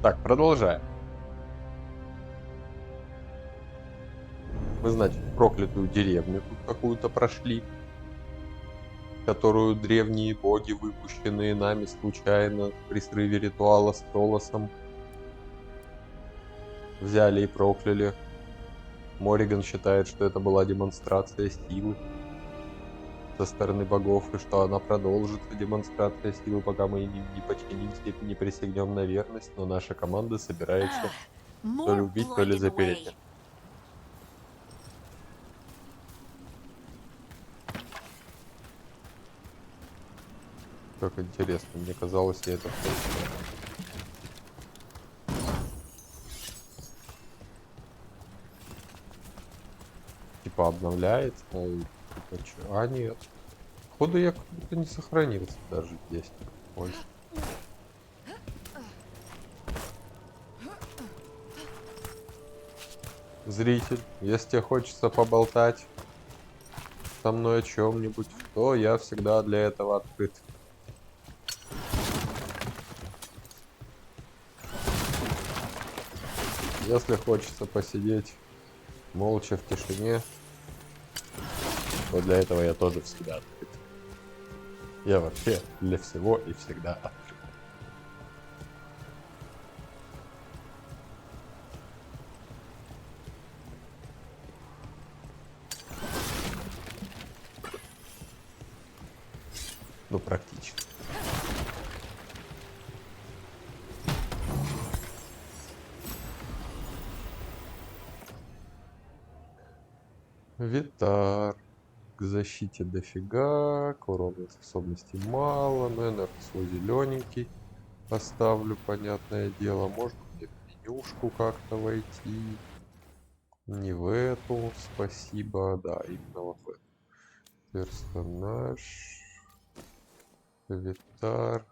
Так, продолжаем. Мы, значит, проклятую деревню тут какую-то прошли, которую древние боги, выпущенные нами случайно при срыве ритуала с Толосом, взяли и прокляли. Мориган считает, что это была демонстрация силы со стороны богов, и что она продолжится, демонстрация силы, пока мы не подчинимся и не присягнем на верность, но наша команда собирается то ли More убить, то blood ли in the запереть. way. Как интересно, мне казалось, я это все знаю. Типа обновляется, типа, а нет. Походу я как будто не сохранился даже здесь. Ой. Зритель, если тебе хочется поболтать со мной о чем-нибудь, то я всегда для этого открыт. Если хочется посидеть молча в тишине, то для этого я тоже всегда открыт. Я вообще для всего и всегда открыт. Ну, практически. Витар. К защите дофига, к урону способностей мало, но энерго свой зелененький поставлю, понятное дело. Можно мне в менюшку как-то войти. Не в эту, спасибо, да, именно вот в эту. Персонаж. Витар.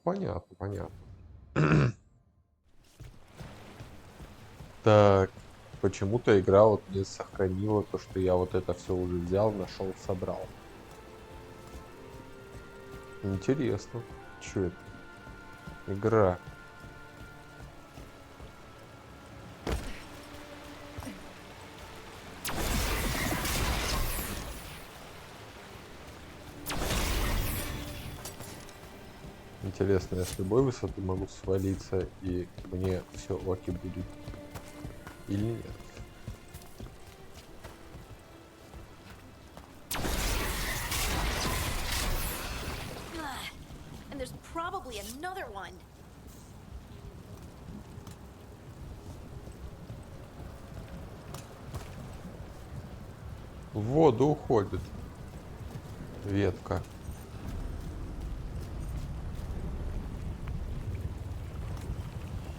Понятно, понятно. Так, почему-то игра вот мне сохранила то, что я вот это все уже взял, нашел, собрал. Интересно. Что это? Игра. Интересно, я с любой высоты могу свалиться, и мне все оки будет. Или нет? Ugh. And there's probably another one. В воду уходит ветка.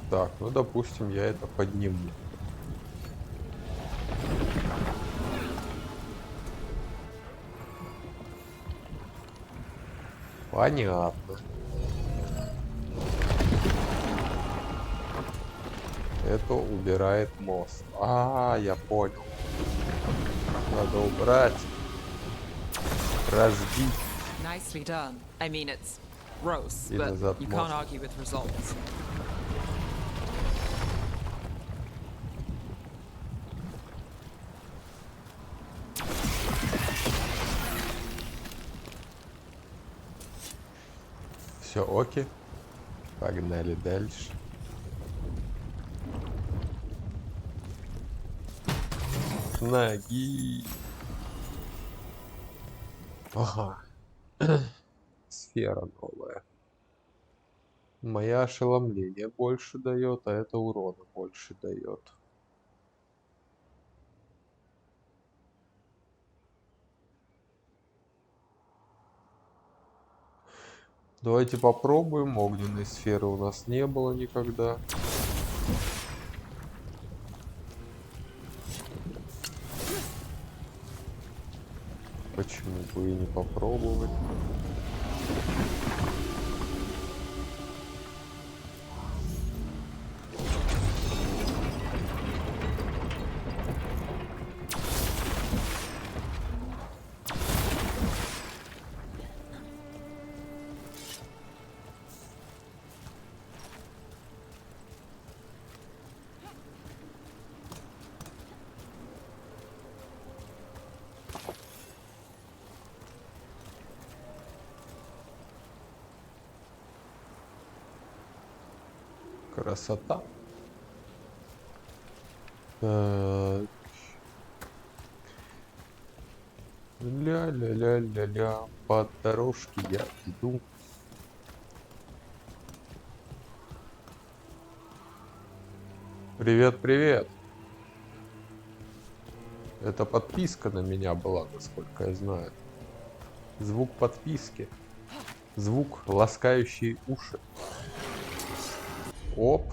Так, ну допустим, я это подниму. Понятно. Это убирает мост. Я понял. Надо убрать. Разбить. Nicely done. I mean, it's gross, И but назад you мост. can't argue with results. Все, оки. Погнали дальше. С ноги. Ага. Сфера новая. Моя ошеломление больше дает, а это урона больше дает. Давайте попробуем. Огненной сферы у нас не было никогда. Почему бы и не попробовать? Красота. Так. Ля-ля-ля-ля-ля. По дорожке я иду. Привет, привет. Это подписка на меня была, насколько я знаю. Звук подписки. Звук, ласкающий уши. Оп.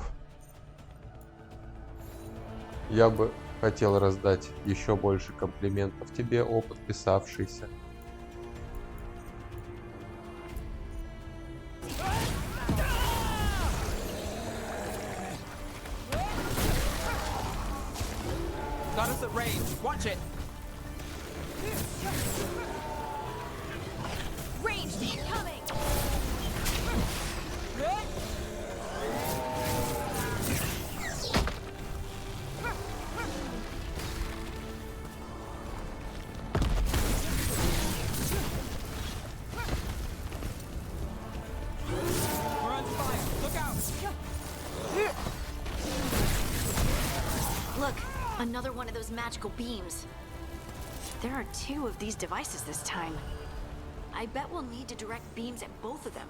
Я бы хотел раздать еще больше комплиментов тебе, о подписавшийся. Got us at range. Watch it. Ranged incoming! We're on fire. Look out. Look, another one of those magical beams. There are 2 of these devices this time. I bet we'll need to direct beams at both of them.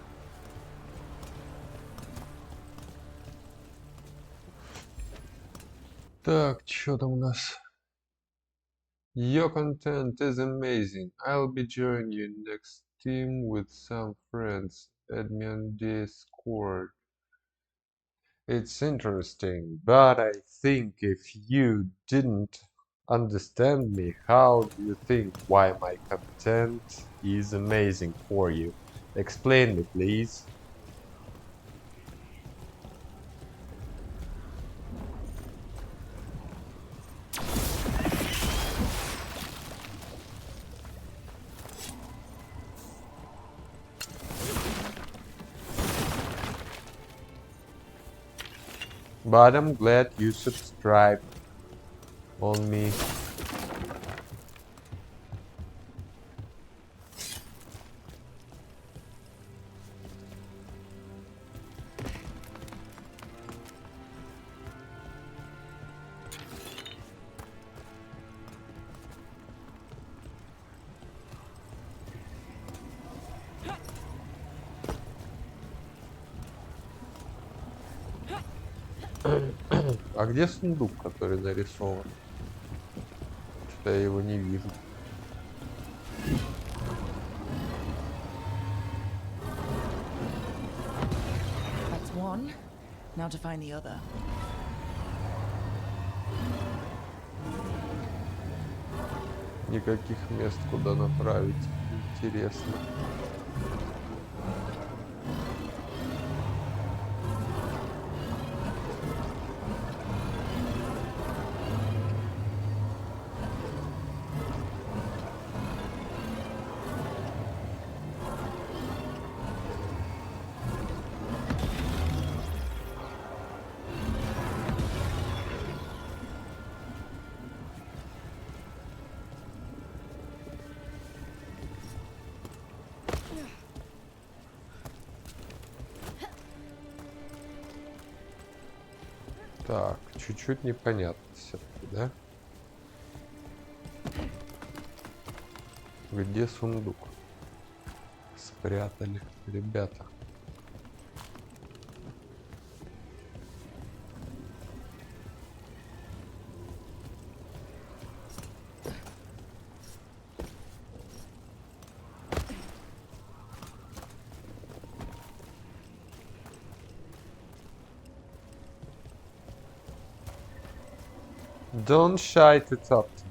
Так, что там у нас? Your content is amazing. I'll be joining you next team with some friends. Add me on Discord. It's interesting, but I think if you didn't understand me, how do you think why my content is amazing for you? Explain me, please. But I'm glad you subscribed on me. А где сундук, который нарисован? Что-то я его не вижу. That's one. Now to find the other. Никаких мест, куда направить. Интересно. Так, чуть-чуть непонятно все-таки, да? Где сундук? Спрятали, ребята. Don't shy to talk to me.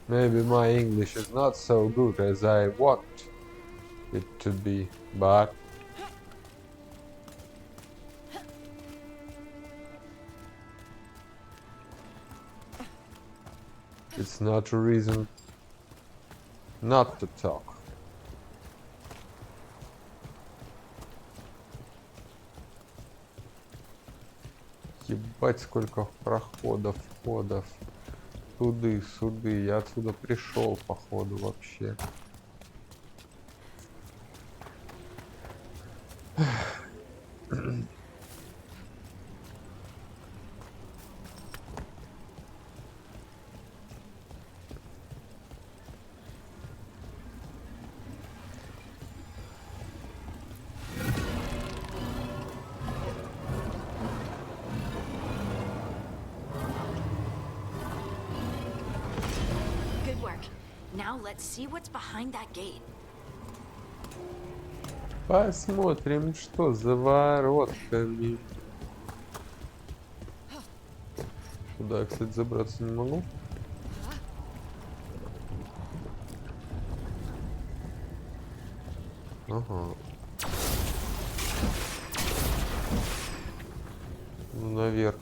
Maybe my English is not so good as I want it to be, but it's not a reason not to talk. Ебать, сколько проходов, входов. Туды-суды. Я отсюда пришел, походу, вообще. Good work. Now let's see what's behind that gate. Посмотрим, что за воротами. Туда я, кстати, забраться не могу. Ага. Ну, наверх.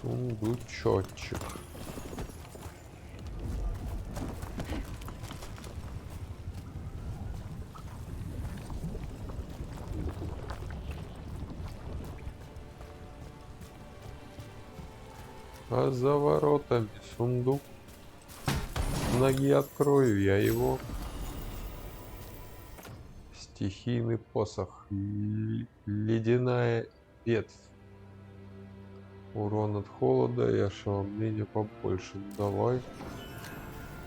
Сундучочек. А за воротами сундук. С ноги открою я его. Стихийный посох. Ледяная ветвь. Урон от холода и ошеломления побольше. Ну, давай.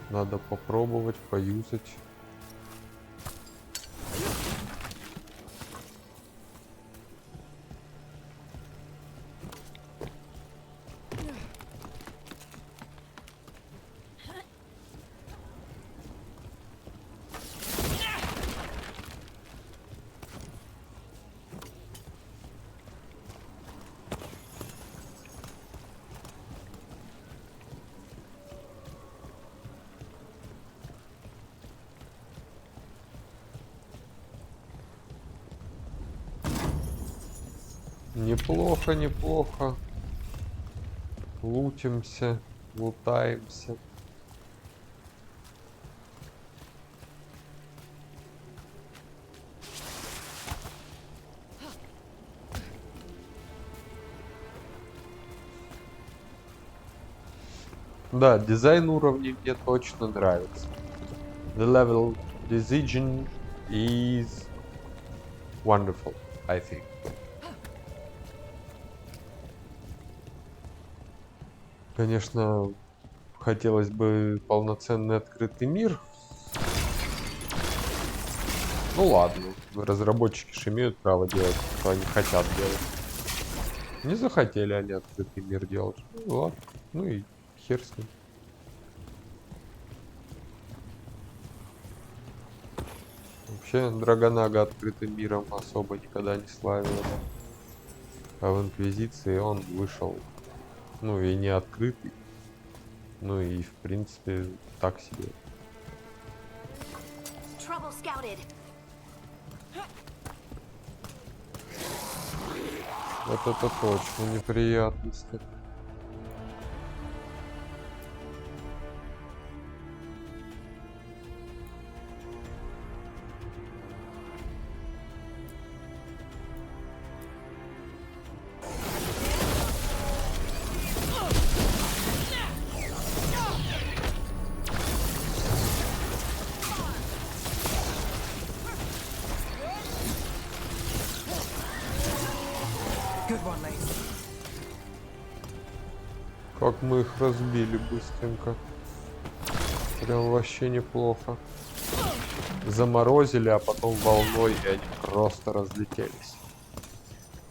Надо попробовать, поюзать. Неплохо, неплохо. Лутимся, лутаемся. Да, дизайн уровней мне точно нравится. The level decision is wonderful, I think. Конечно, хотелось бы полноценный открытый мир. Ну ладно, разработчики же имеют право делать, что они хотят делать. Не захотели они открытый мир делать. Ну ладно, ну и хер с ним. Вообще, Драгонага открытым миром особо никогда не славилась. А в Инквизиции он вышел, ну и не открытый, ну и в принципе так себе. Trouble scouted. Вот это точно неприятности. Good one, Lace. Как мы их разбили быстренько. Прям вообще неплохо. Заморозили, а потом волной, и они просто разлетелись.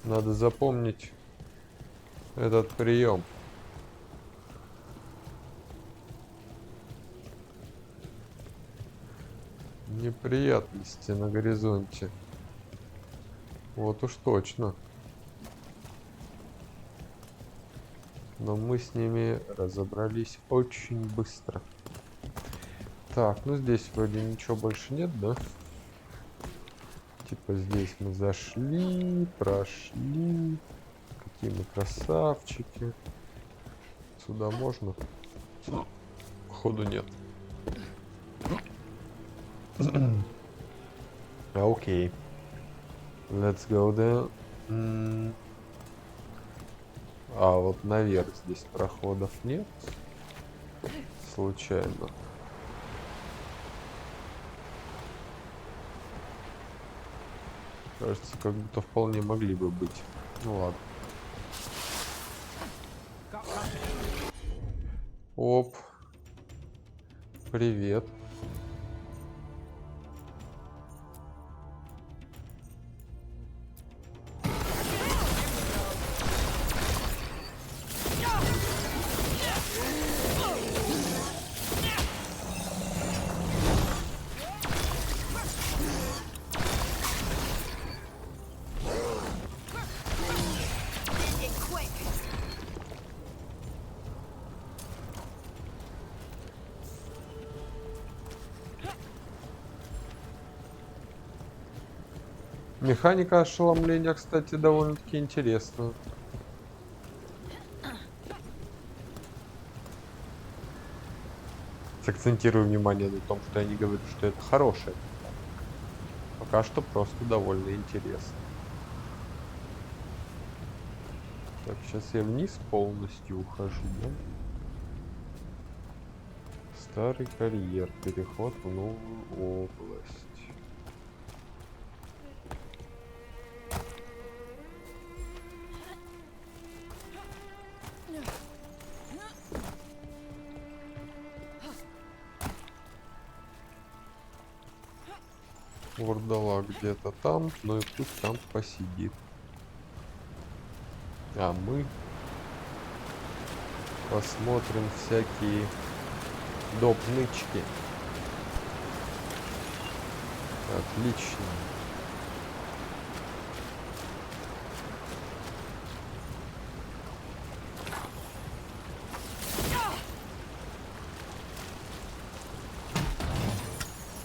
Надо запомнить этот прием. Неприятности на горизонте. Вот уж точно. Но мы с ними разобрались очень быстро. Так, ну здесь вроде ничего больше нет, да? Типа здесь мы зашли, прошли. Какие мы красавчики. Сюда можно? Походу нет. Окей. Let's go there. А вот наверх здесь проходов нет. Случайно. Кажется, как будто вполне могли бы быть. Ну ладно. Оп. Привет. It quick. Механика ошеломления, кстати, довольно-таки интересная. Сакцентирую внимание на том, что я не говорю, что это хорошее. Пока что просто довольно интересно. Так, сейчас я вниз полностью ухожу, да? Старый карьер. Переход в новую область. Вурдалак где-то там, ну и пусть там посидит. А мы посмотрим всякие доп-нычки. Отлично.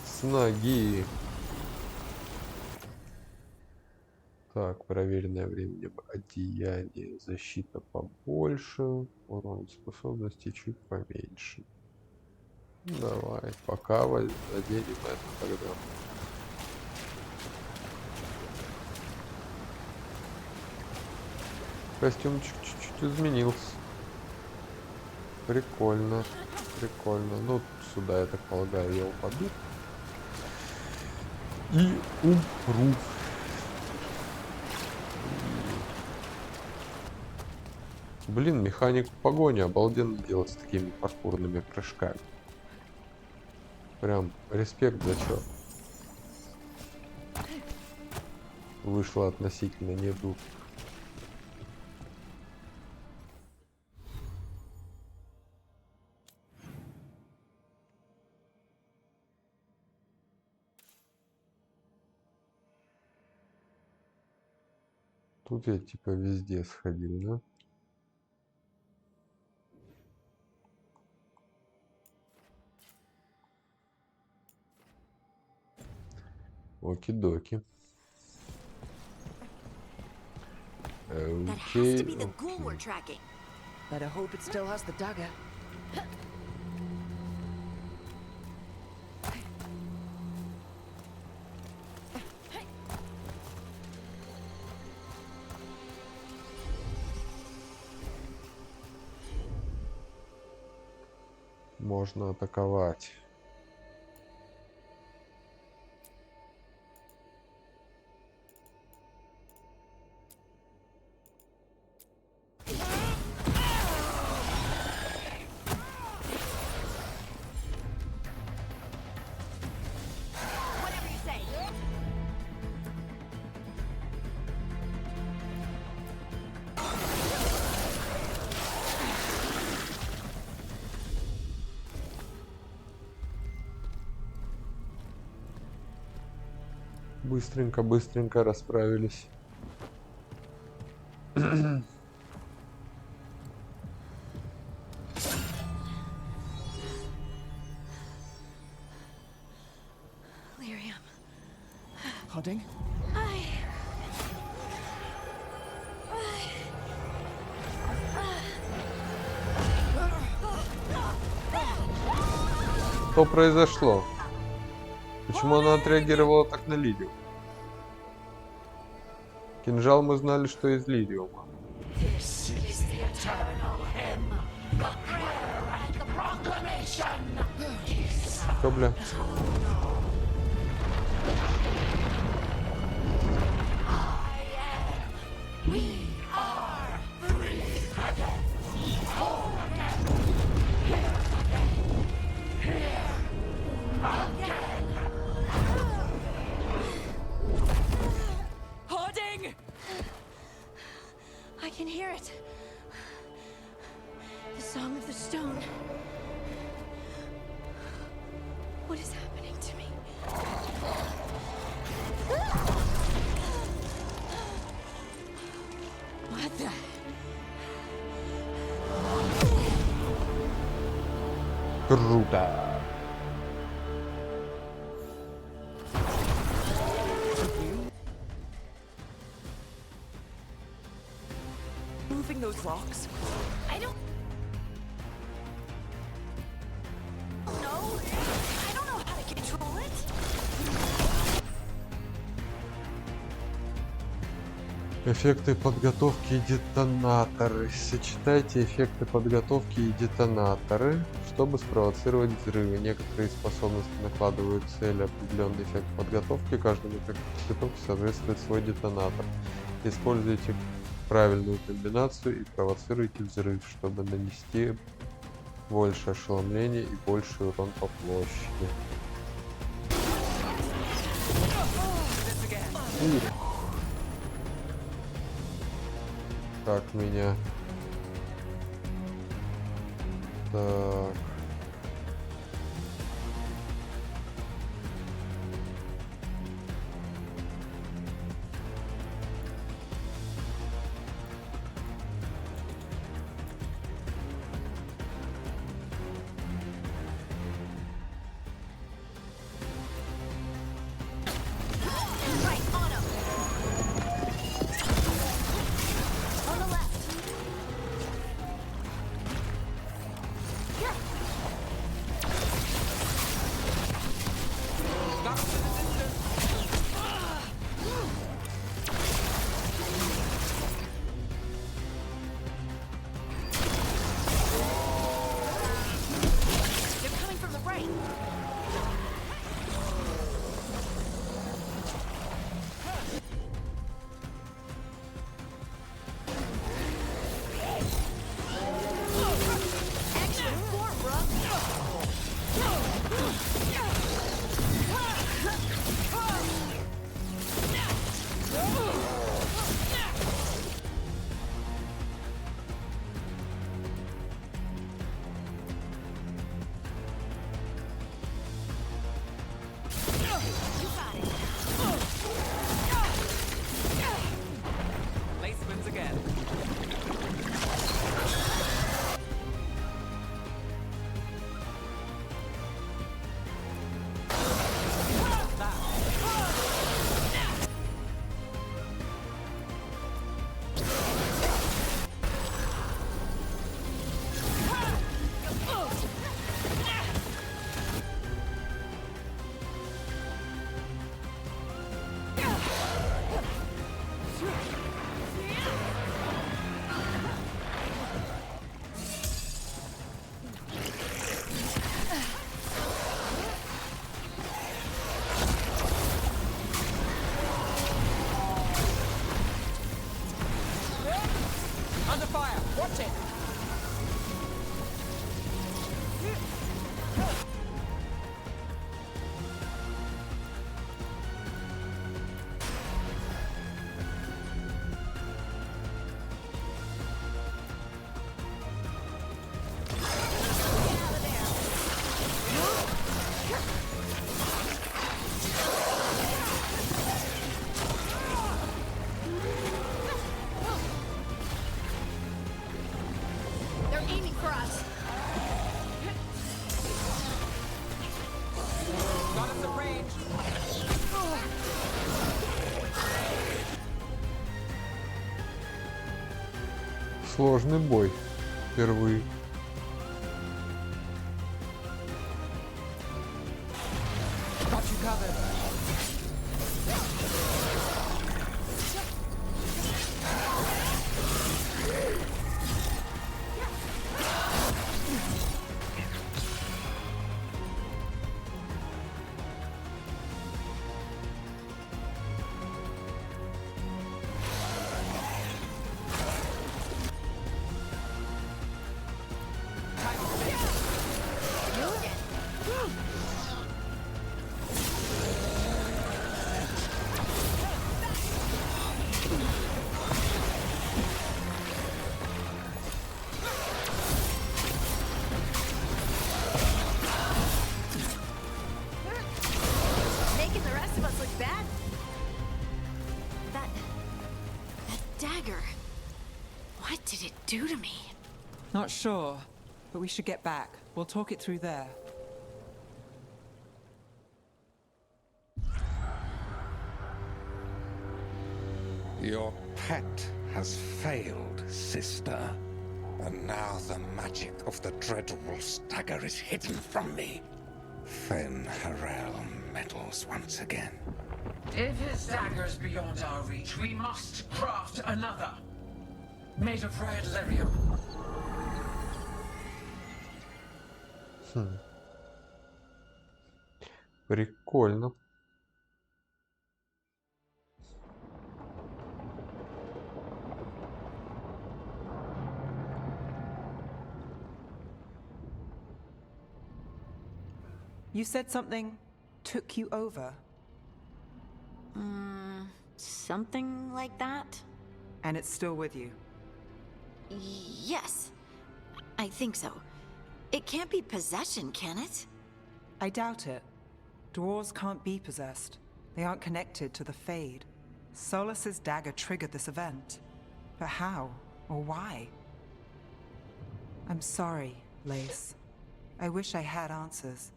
С ноги. Так, проверенное временем одеяние, защита побольше, урон способности чуть поменьше. Давай, пока оденем это тогда. Костюмчик чуть-чуть изменился. Прикольно, прикольно. Ну, сюда, я так полагаю, я упаду. И умру. Блин, механику погони обалденно делать с такими паркурными прыжками. Прям респект за чё. Вышло относительно недурно. Тут я типа везде сходил, да? Оки-доки. That has to be the Окей, ghoul we're окей. tracking. Better hope it still has the dagger. Можно атаковать. Whatever you say. Быстренько, быстренько расправились. Lyrium. Pudding? Что произошло? Почему она отреагировала так на Лидию? Кинжал мы знали, что из лидиума. Что, бля? Hoarding! I can hear it. The song of the stone. What is happening to me? What the? Круто. Moving those rocks? I don't know. I don't know how to control it. Эффекты подготовки и детонаторы. Сочетайте эффекты подготовки и детонаторы, чтобы спровоцировать взрывы. Некоторые способности накладывают цель определенный эффект подготовки. Каждому эффекту подготовки соответствует свой детонатор. Используйте правильную комбинацию и провоцируйте взрыв, чтобы нанести больше ошеломления и больший урон по площади. Так, меня. Так. Right on him. On the left. They're coming from the right. Action 4, bro. Lace wins again. Under fire! Watch it! They're aiming for us. Got us at range! Сложный бой. Впервые. do to me? Not sure, but we should get back. We'll talk it through there. Your pet has failed, sister. And now the magic of the Dreadwolf's dagger is hidden from me. Fen Harel meddles once again. If his dagger's beyond our reach, we must craft another. Made of red lyrium. Прикольно. You said something took you over, Something like that? and it's still with you. Yes. I think so. It can't be possession, can it? I doubt it. Dwarves can't be possessed. They aren't connected to the Fade. Solus's dagger triggered this event. But how? Or why? I'm sorry, Lace. I wish I had answers.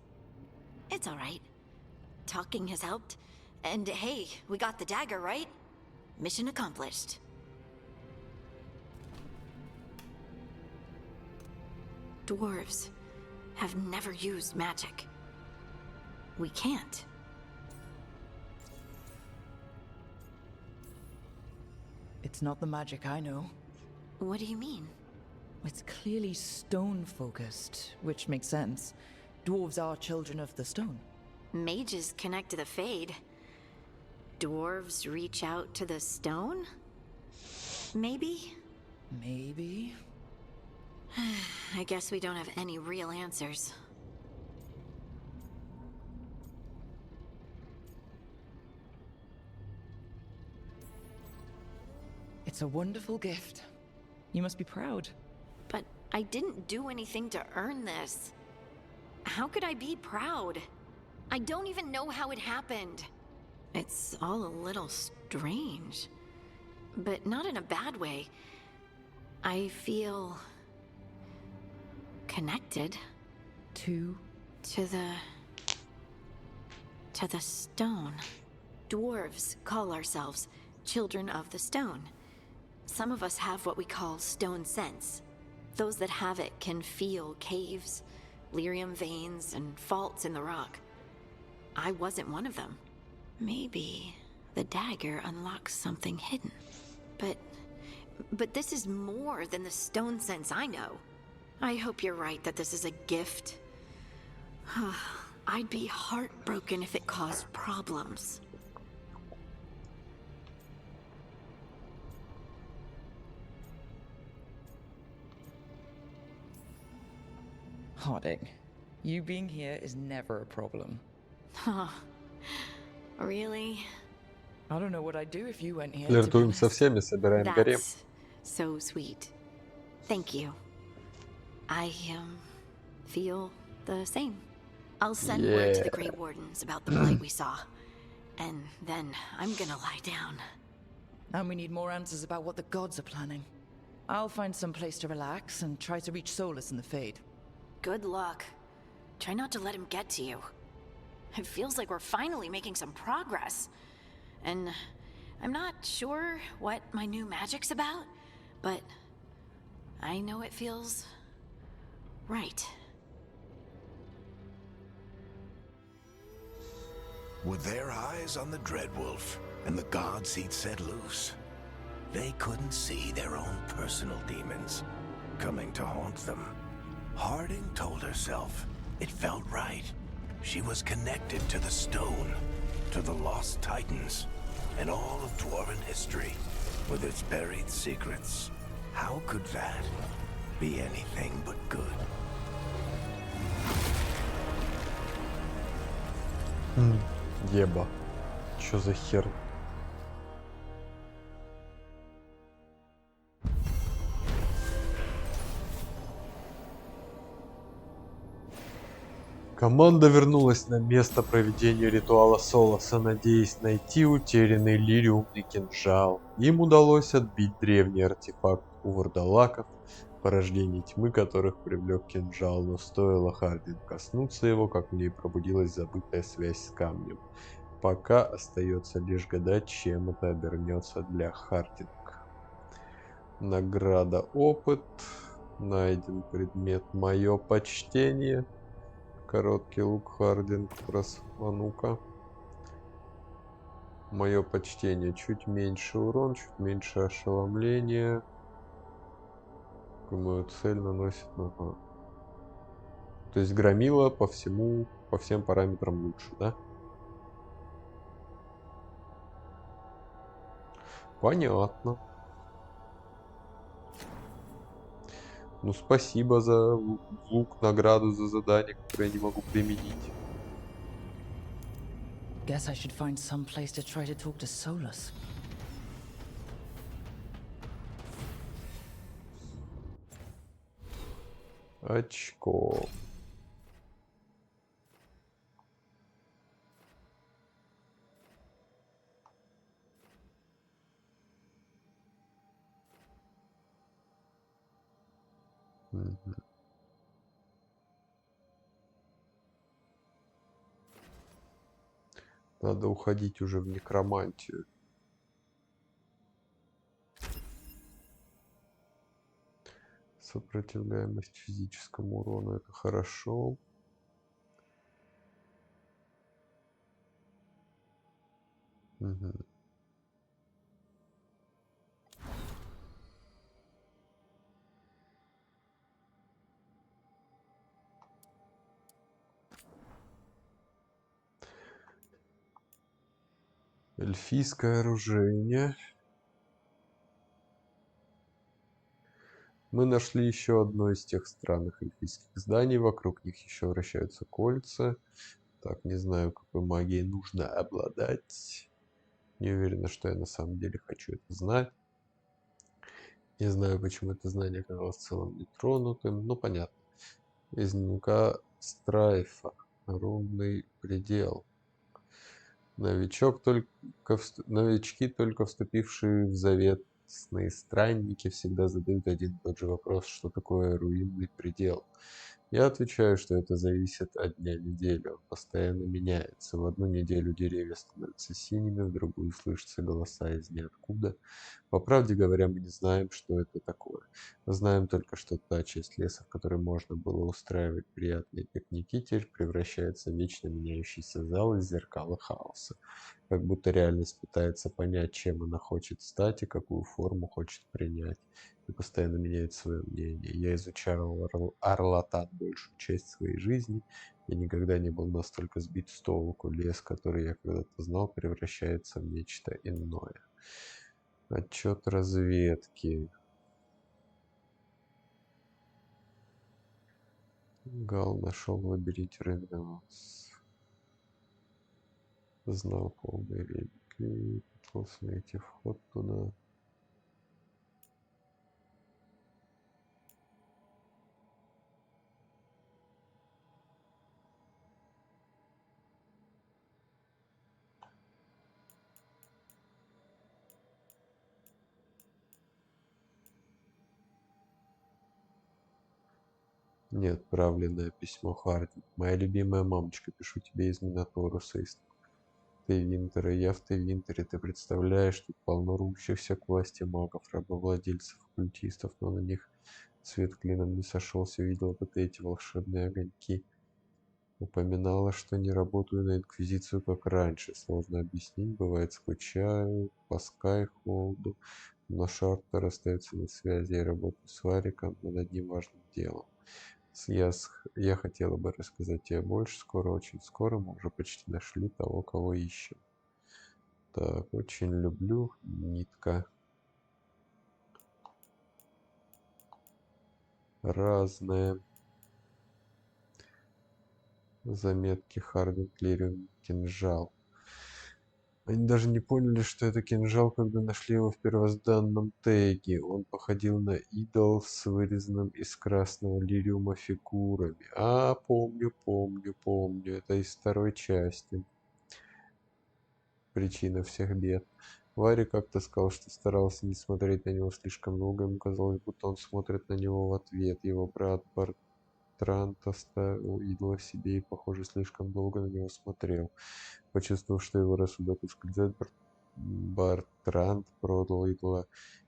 It's all right. Talking has helped. And hey, we got the dagger, right? Mission accomplished. Dwarves have never used magic. We can't. It's not the magic I know. What do you mean? It's clearly stone-focused, which makes sense. Dwarves are children of the stone. Mages connect to the Fade. Dwarves reach out to the stone? Maybe? Maybe? I guess we don't have any real answers. It's a wonderful gift. You must be proud. But I didn't do anything to earn this. How could I be proud? I don't even know how it happened. It's all a little strange. But not in a bad way. I feel... connected. To To the stone. Dwarves call ourselves children of the stone. Some of us have what we call stone sense. Those that have it can feel caves, lyrium veins, and faults in the rock. I wasn't one of them. Maybe the dagger unlocks something hidden. But this is more than the stone sense I know. I hope you're right that this is a gift. I'd be heartbroken if it caused problems. Harding. You being here is never a problem. Huh. Really? I don't know what I'd do if you went here. Флиртуем со всеми, собираем гарем. That's so sweet. Thank you. I feel the same. I'll send word to the Grey Wardens about the blight we saw. And then I'm gonna lie down. And we need more answers about what the gods are planning. I'll find some place to relax and try to reach Solus in the Fade. Good luck. Try not to let him get to you. It feels like we're finally making some progress. And I'm not sure what my new magic's about, but I know it feels right. With their eyes on the Dreadwolf and the gods he'd set loose, they couldn't see their own personal demons coming to haunt them. Harding told herself it felt right. She was connected to the stone, to the lost titans, and all of Dwarven history, with its buried secrets. How could that be anything but good? Еба. Чё за хер? Команда вернулась на место проведения ритуала Солоса, надеясь найти утерянный лириумный кинжал. Им удалось отбить древний артефакт у вурдалаков, порождение тьмы которых привлек кинжал, но стоило Хардин коснуться его, как в ней пробудилась забытая связь с камнем. Пока остается лишь гадать, чем это обернется для Хардинг. Награда опыт. Найден предмет «Мое почтение». Короткий лук Хардинг. А ну-ка. Мое почтение. Чуть меньше урон, чуть меньше ошеломления. Мою цель наносит... Ага. То есть громила по всем параметрам лучше, да? Понятно. Ну, спасибо за лук, награду за задание, которое я не могу применить. Guess I should find some place to try to talk to Solus. Очко. Мгм. Надо уходить уже в некромантию. Сопротивляемость физическому урону — это хорошо. Мгм. Эльфийское оружие. Мы нашли еще одно из тех странных эльфийских зданий. Вокруг них еще вращаются кольца. Так, не знаю, какой магией нужно обладать. Не уверена, что я на самом деле хочу это знать. Не знаю, почему это знание оказалось в целом нетронутым. Ну, понятно. Из дневника Страйфа. Ровный предел. Новички, только вступившие в заветные странники, всегда задают один и тот же вопрос: что такое руинный предел? Я отвечаю, что это зависит от дня недели, он постоянно меняется. В одну неделю деревья становятся синими, в другую слышатся голоса из ниоткуда. По правде говоря, мы не знаем, что это такое. Знаем только, что та часть леса, в которой можно было устраивать приятные пикники, теперь превращается в вечно меняющийся зал из зеркал и хаоса. Как будто реальность пытается понять, чем она хочет стать и какую форму хочет принять. И постоянно меняет свое мнение. Я изучал Арлатан большую часть своей жизни и никогда не был настолько сбит с толку. Лес, который я когда-то знал, превращается в нечто иное. Отчет разведки. Гал нашел в лабиринте Рейнвелс. Знал полные реликвии. Пытался найти вход туда. Неотправленное письмо Харди. Моя любимая мамочка, пишу тебе из Минотауруса, из Тейвинтера. Я в Тейвинтере. Ты представляешь, тут полно рвущихся к власти магов, рабовладельцев, оккультистов, но на них свет клином не сошелся. Видела бы ты эти волшебные огоньки. Упоминала, что не работаю на Инквизицию, как раньше. Сложно объяснить, бывает скучаю по Скайхолду, но Шартер остается на связи и работаю с Вариком над одним важным делом. Я хотела бы рассказать тебе больше. Скоро, очень скоро мы уже почти нашли того, кого ищем. Так, очень люблю. Нитка. Разные. Заметки Хардин, Клириум, кинжал. Они даже не поняли, что это кинжал, когда нашли его в первозданном теге. Он походил на идол с вырезанным из красного лириума фигурами. А, помню. Это из второй части. Причина всех бед. Варя как-то сказал, что старался не смотреть на него слишком долго. Ему казалось, будто он смотрит на него в ответ. Его брат Трант оставил идола в себе и, похоже, слишком долго на него смотрел. Почувствовав, что его рассудок ускользает, Бартранд продал идола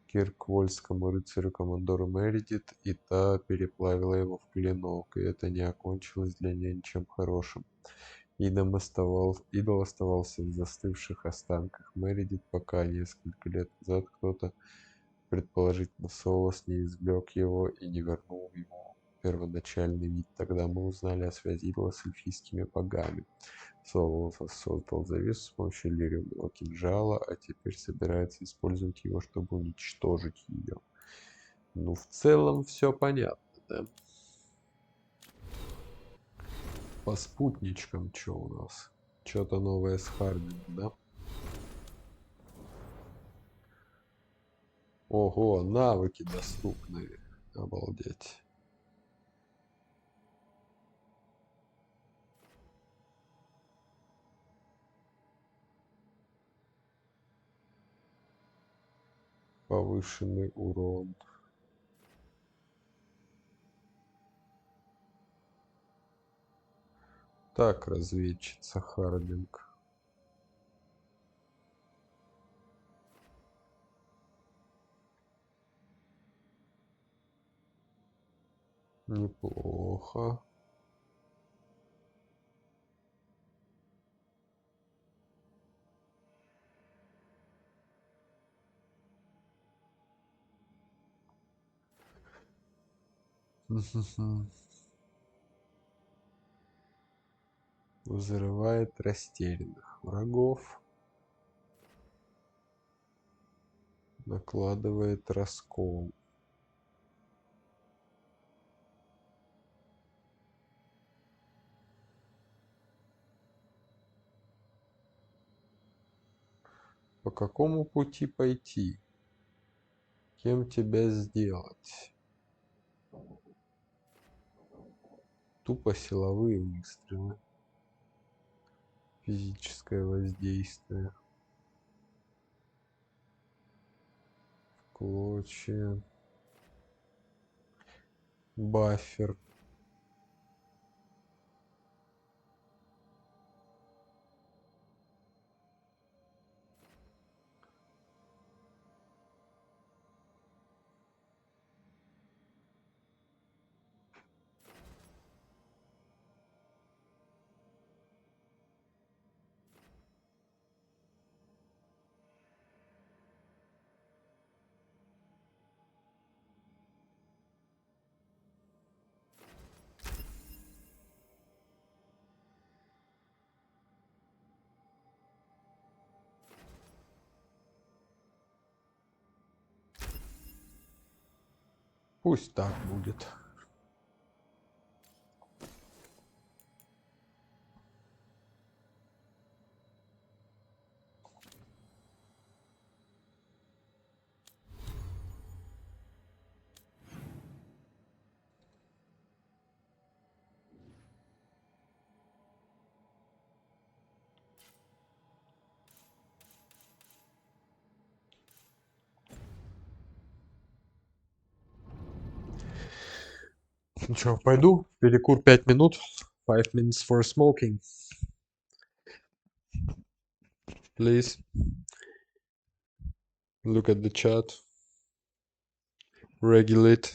кирквольскому рыцарю-командору Мередит, и та переплавила его в клинок, и это не окончилось для нее ничем хорошим. Идол оставался в застывших останках Мередит, пока несколько лет назад кто-то, предположительно Солос, не извлек его и не вернул ему первоначальный вид. Тогда мы узнали о связи идола с эльфийскими богами. Солос создал завесу с помощью лириумного кинжала, а теперь собирается использовать его, чтобы уничтожить ее. Ну, в целом, все понятно, да? По спутничкам что у нас? Что-то новое с Хардином, да? Ого, навыки доступны. Обалдеть. Повышенный урон. Так, разведчица Хардинг. Неплохо. Взрывает растерянных врагов. Накладывает раскол. По какому пути пойти? Кем тебя сделать? Тупо силовые выстрелы. Физическое воздействие. Клочья. Баффер. Пусть так будет. Ну что, пойду. Перекур 5 минут. 5 minutes for smoking. Please. Look at the chat. Regulate.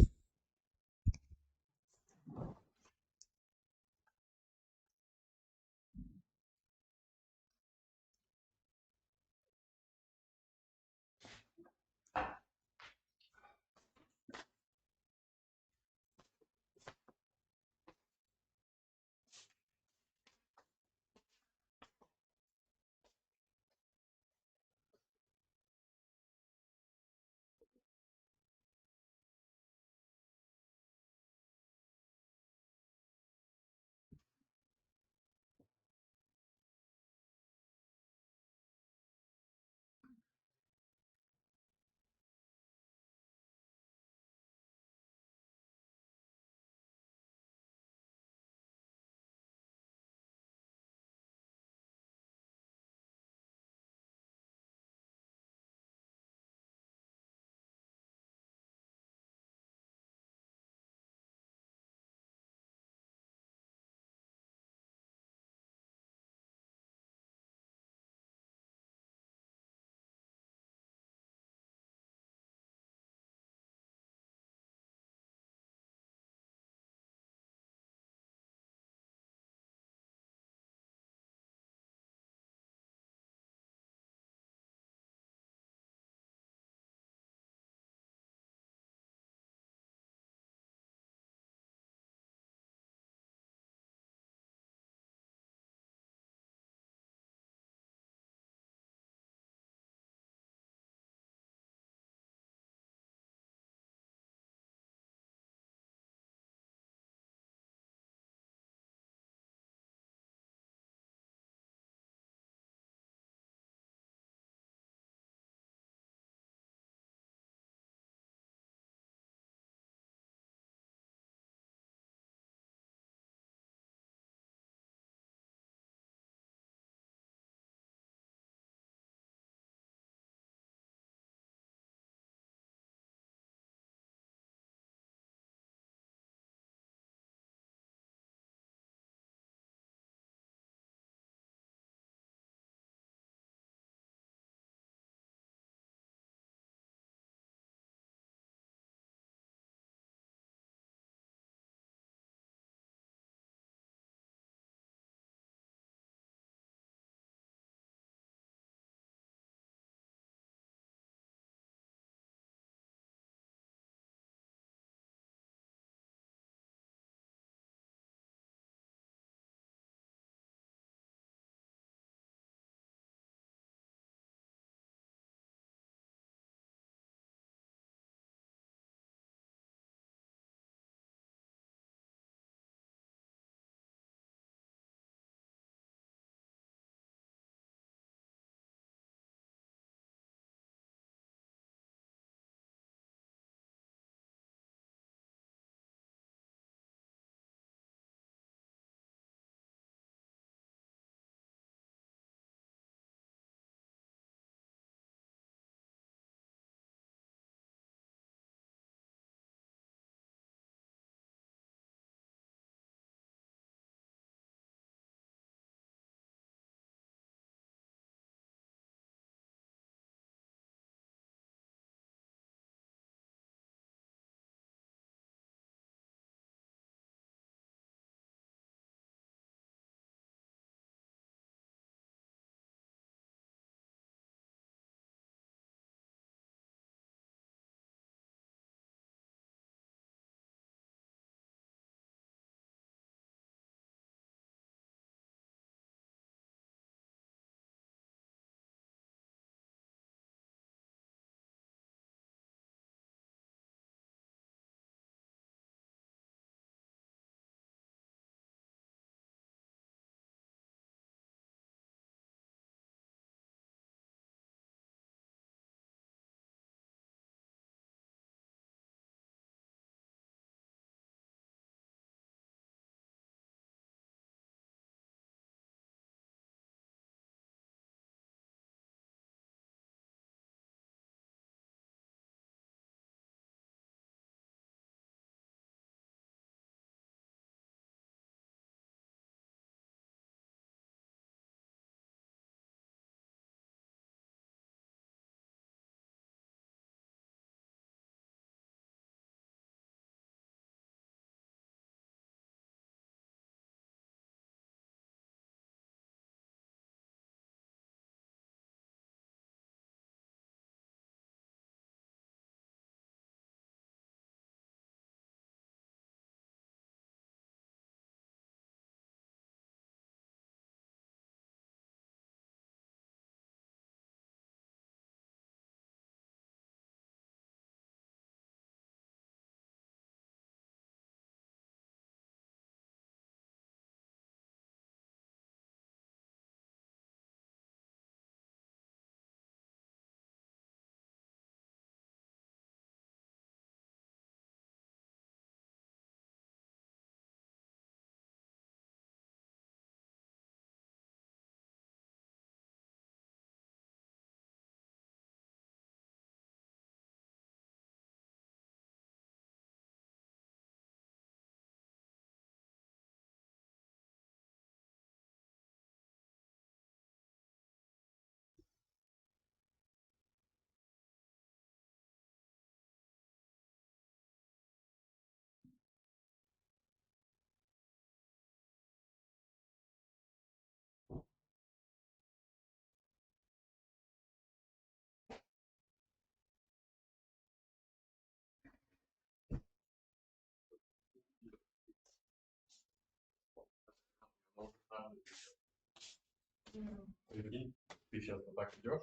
Прикинь, ты сейчас вот так идешь,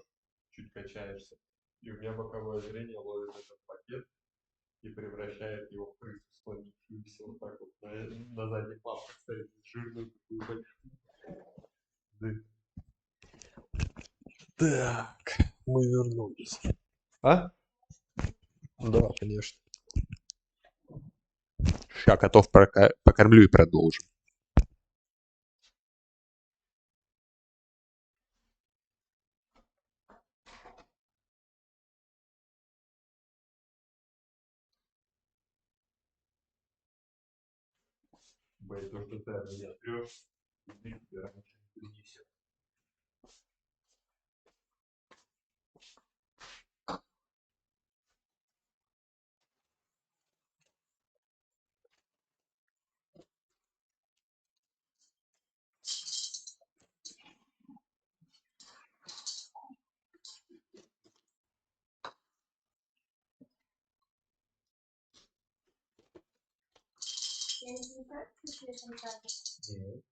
чуть качаешься, и у меня боковое зрение ловит этот пакет и превращает его в крысу слоняющуюся вот так вот на задних лапках стоит жирную такую большую. Так, мы вернулись. А? Да, конечно. Ща котов покормлю и продолжим. Блин, то, что ты от меня трешь, ты тебе раньше не принесет. Нет.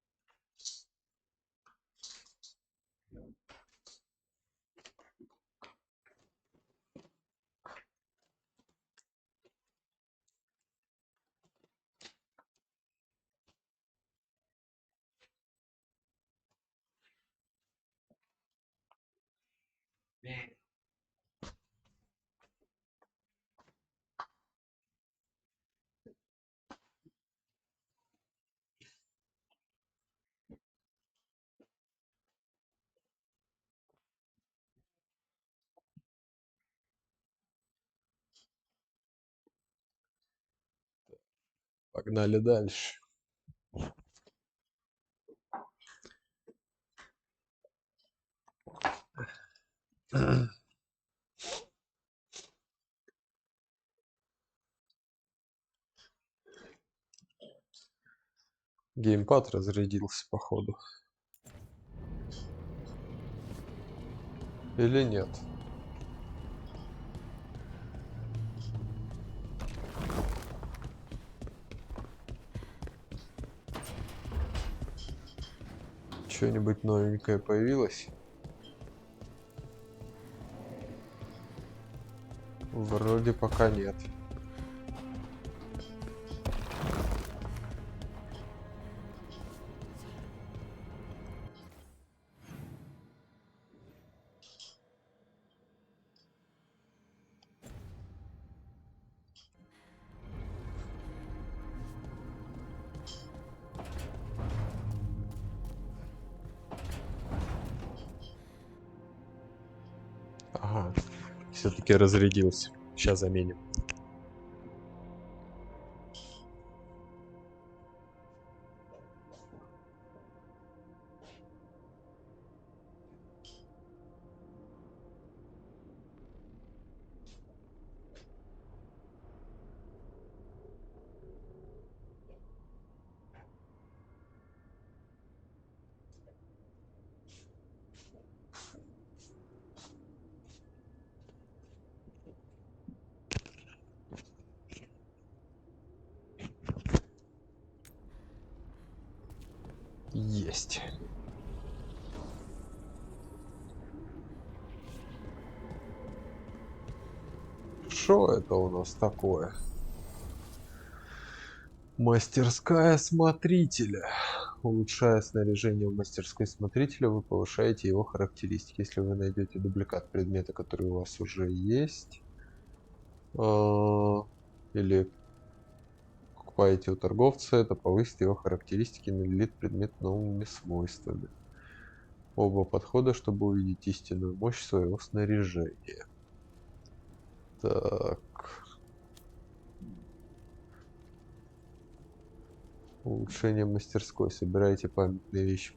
Погнали дальше. Геймпад разрядился, походу. Или нет? Что-нибудь новенькое появилось? Вроде пока нет. Ага, все-таки разрядился. Сейчас заменим. Есть. Что это у нас такое? Мастерская смотрителя. Улучшая снаряжение в мастерской смотрителя, вы повышаете его характеристики. Если вы найдете дубликат предмета, который у вас уже есть, или покупаете у торговца, это повысит его характеристики и наделит предмет новыми свойствами. Оба подхода, чтобы увидеть истинную мощь своего снаряжения. Так. Улучшение мастерской. Собирайте памятные вещи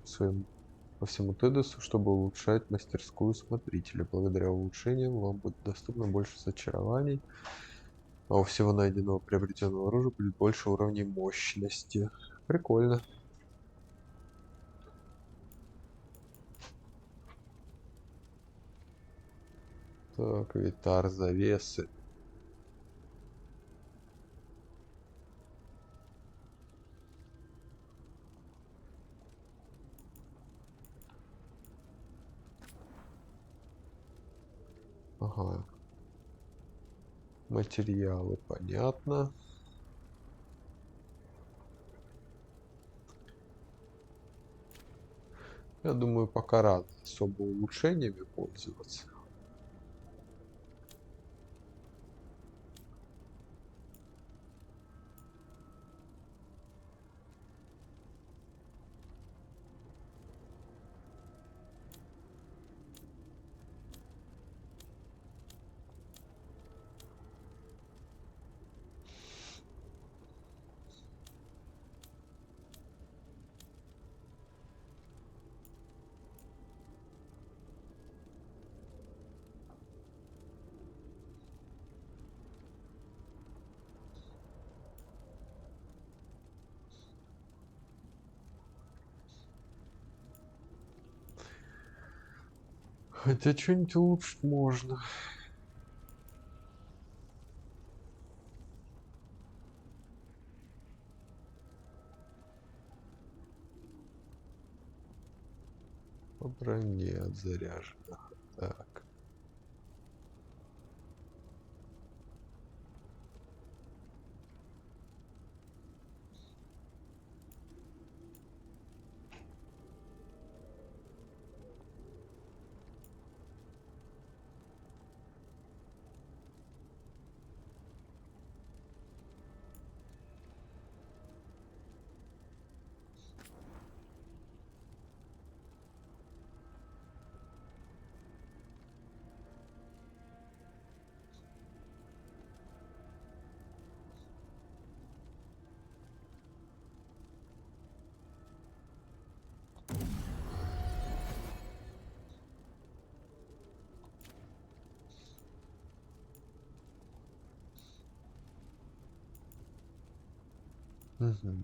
по всему Тедесу, чтобы улучшать мастерскую смотрителя. Благодаря улучшениям вам будет доступно больше зачарований, а у всего найденного приобретенного оружия будет больше уровней мощности. Прикольно. Так, витар, завесы. Ага. Материалы, понятно. Я думаю, пока рано особо улучшениями пользоваться. Хотя что-нибудь улучшить можно. По броне от заряженных. Так. Мгм.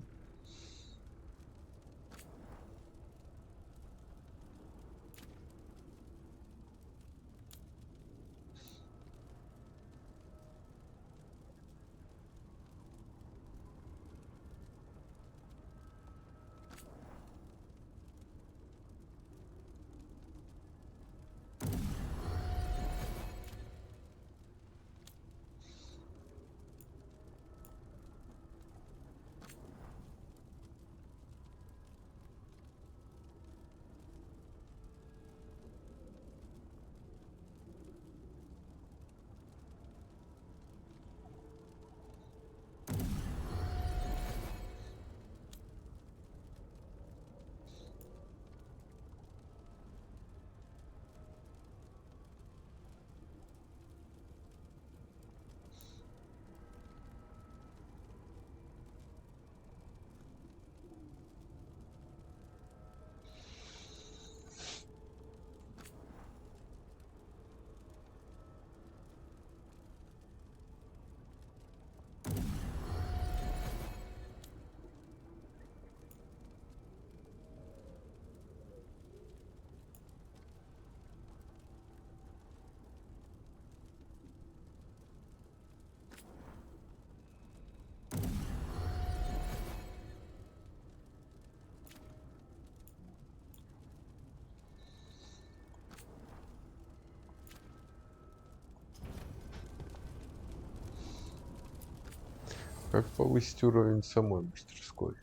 Как повысить уровень самой мастерской?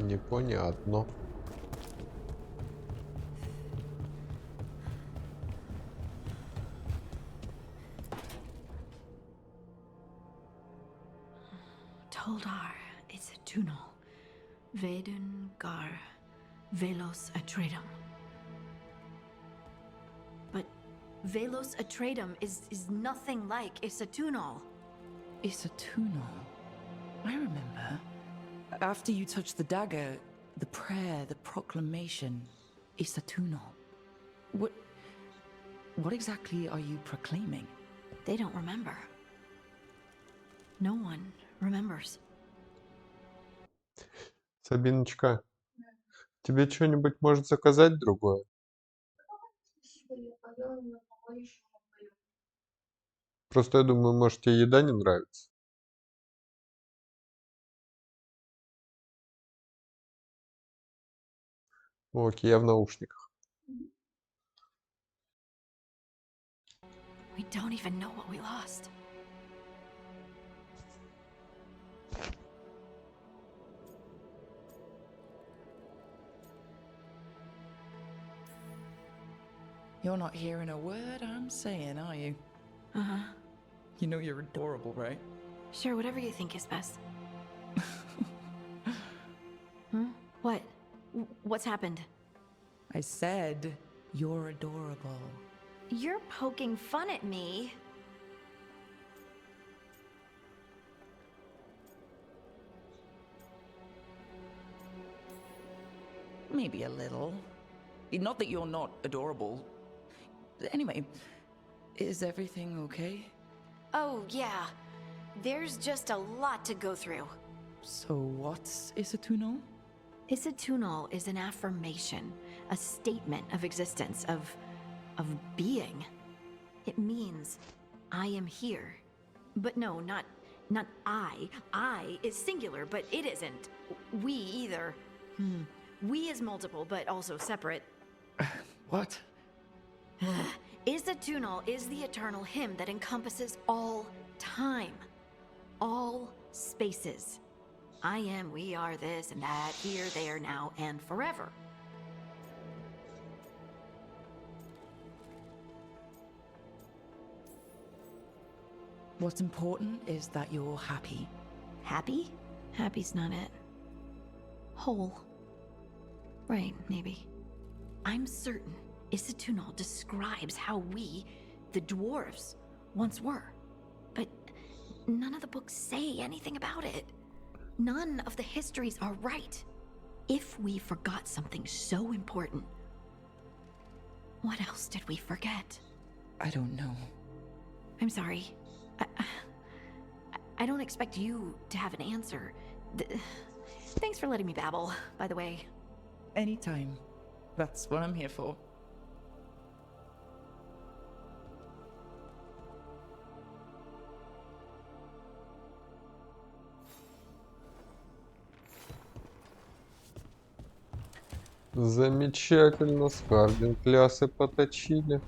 Непонятно. Toldar, it's a tunnel. Veilguard, Velos Atretum. But Velos Atretum is nothing like Isatunal. Isatunal. I remember. After you touched the dagger, the prayer, the proclamation. Isatunal. What exactly are you proclaiming? They don't remember. No one remembers. Сабиночка, тебе что-нибудь может заказать другое? Просто я думаю, может, тебе еда не нравится? Окей, я в наушниках. We don't even know what we lost. You're not hearing a word I'm saying, are you? Uh-huh. You know you're adorable, right? Sure, whatever you think is best. What? What's happened? I said you're adorable. You're poking fun at me. Maybe a little. Not that you're not adorable. Anyway, is everything okay? Oh, yeah. There's just a lot to go through. So what's Isatunal? Isatunal is an affirmation, a statement of existence, of being. It means I am here. But no, not I. I is singular, but it isn't. We either. We is multiple, but also separate. What? Isatunal is the eternal hymn that encompasses all time, all spaces. I am, we are, this and that, here, there, now, and forever. What's important is that you're happy. Happy? Happy's not it. Whole. Right, maybe. I'm certain Isatunal describes how we, the dwarves, once were. But none of the books say anything about it. None of the histories are right. If we forgot something so important, what else did we forget? I don't know. I'm sorry. I don't expect you to have an answer. Thanks for letting me babble, by the way. Anytime. That's what I'm here for. Замечательно, с Хардин клясы поточили.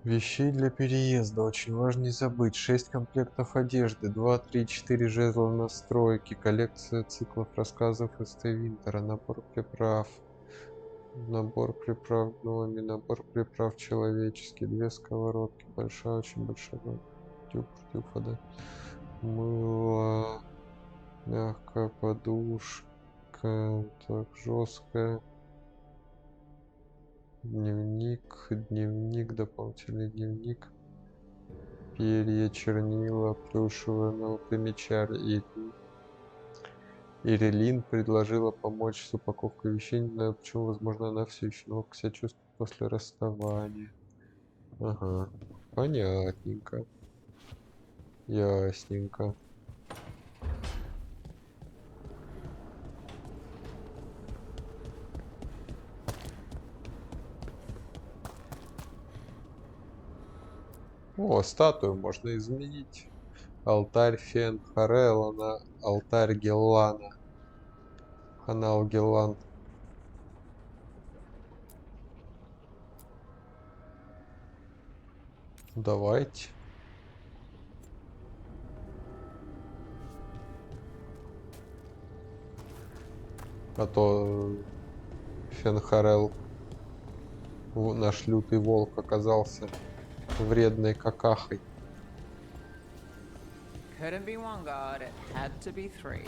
Вещей для переезда. Очень важно не забыть. 6 комплектов одежды, 2, 3, 4 жезла настройки, коллекция циклов рассказов из Винтера, набор приправ гноми, набор приправ человеческие, 2 сковородки, большая, очень большая тюфа, да. Мыло, мягкая подушка, так, жесткая. Дневник, дополнительный дневник, перья, чернила, плюшевая мелкомечарь. Ирелин предложила помочь с упаковкой вещей. Не знаю почему, возможно, она все еще неловко себя чувствует после расставания. Ага, понятненько. Ясненько. О, статую можно изменить. Алтарь Фенхарелла на алтарь Геллана. Канал Геллан. Давайте. А то Фенхарелл, наш лютый волк, оказался вредной какахой. Couldn't be one god, it had to be 3.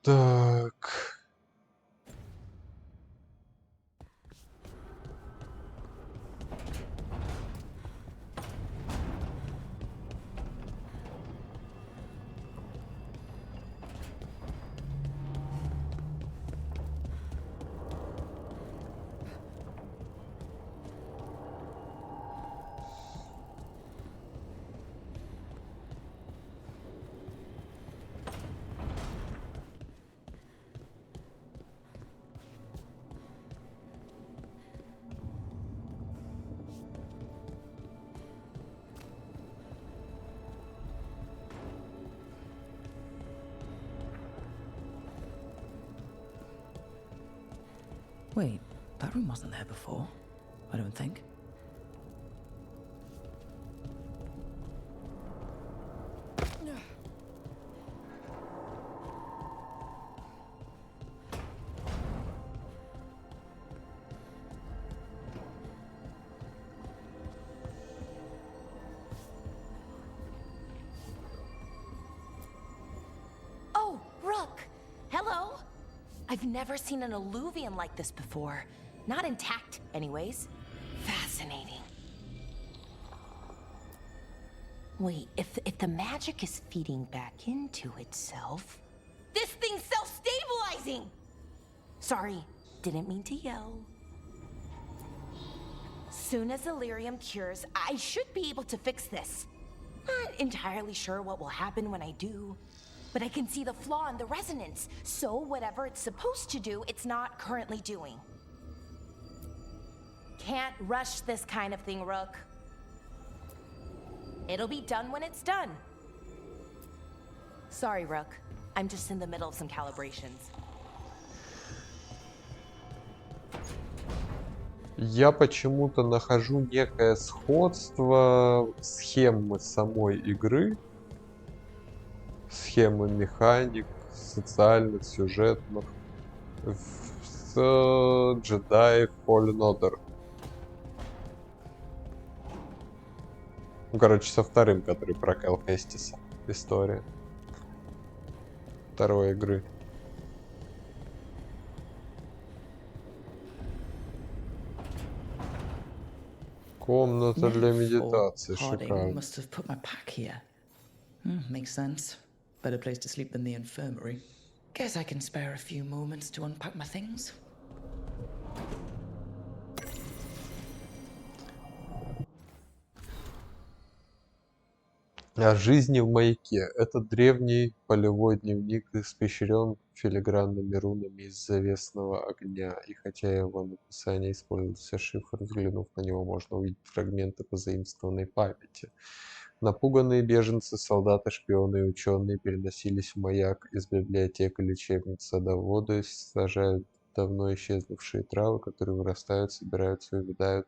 Так. Wait, that room wasn't there before. I don't think. Oh, Rook! Hello! I've never seen an alluvium like this before. Not intact, anyways. Fascinating. Wait, if the magic is feeding back into itself... This thing's self-stabilizing! Sorry, didn't mean to yell. Soon as Illyrium cures, I should be able to fix this. Not entirely sure what will happen when I do. But I can see the flaw in the resonance, so whatever it's supposed to do, it's not currently doing. Can't rush this kind of thing, Rook. It'll be done when it's done. Sorry, Rook. I'm just in the middle of some calibrations. Я почему-то нахожу некое сходство схемы самой игры, схемы механик, социальных, сюжетных с Jedi Fallen Order. Ну, короче, со вторым, который про Кэл Кэстиса. История второй игры. Комната для медитации. Шикарно. Must have put my pack here. Makes sense. Better place to sleep than the infirmary. Guess I can spare a few moments to unpack my things. О жизни в маяке. Этот древний полевой дневник испещрен филигранными рунами из завесного огня, и хотя его написание используется шифр, взглянув на него, можно увидеть фрагменты позаимствованной памяти. Напуганные беженцы, солдаты, шпионы и ученые переносились в маяк из библиотек или лечебниц. Садоводы сажают давно исчезнувшие травы, которые вырастают, собираются и увядают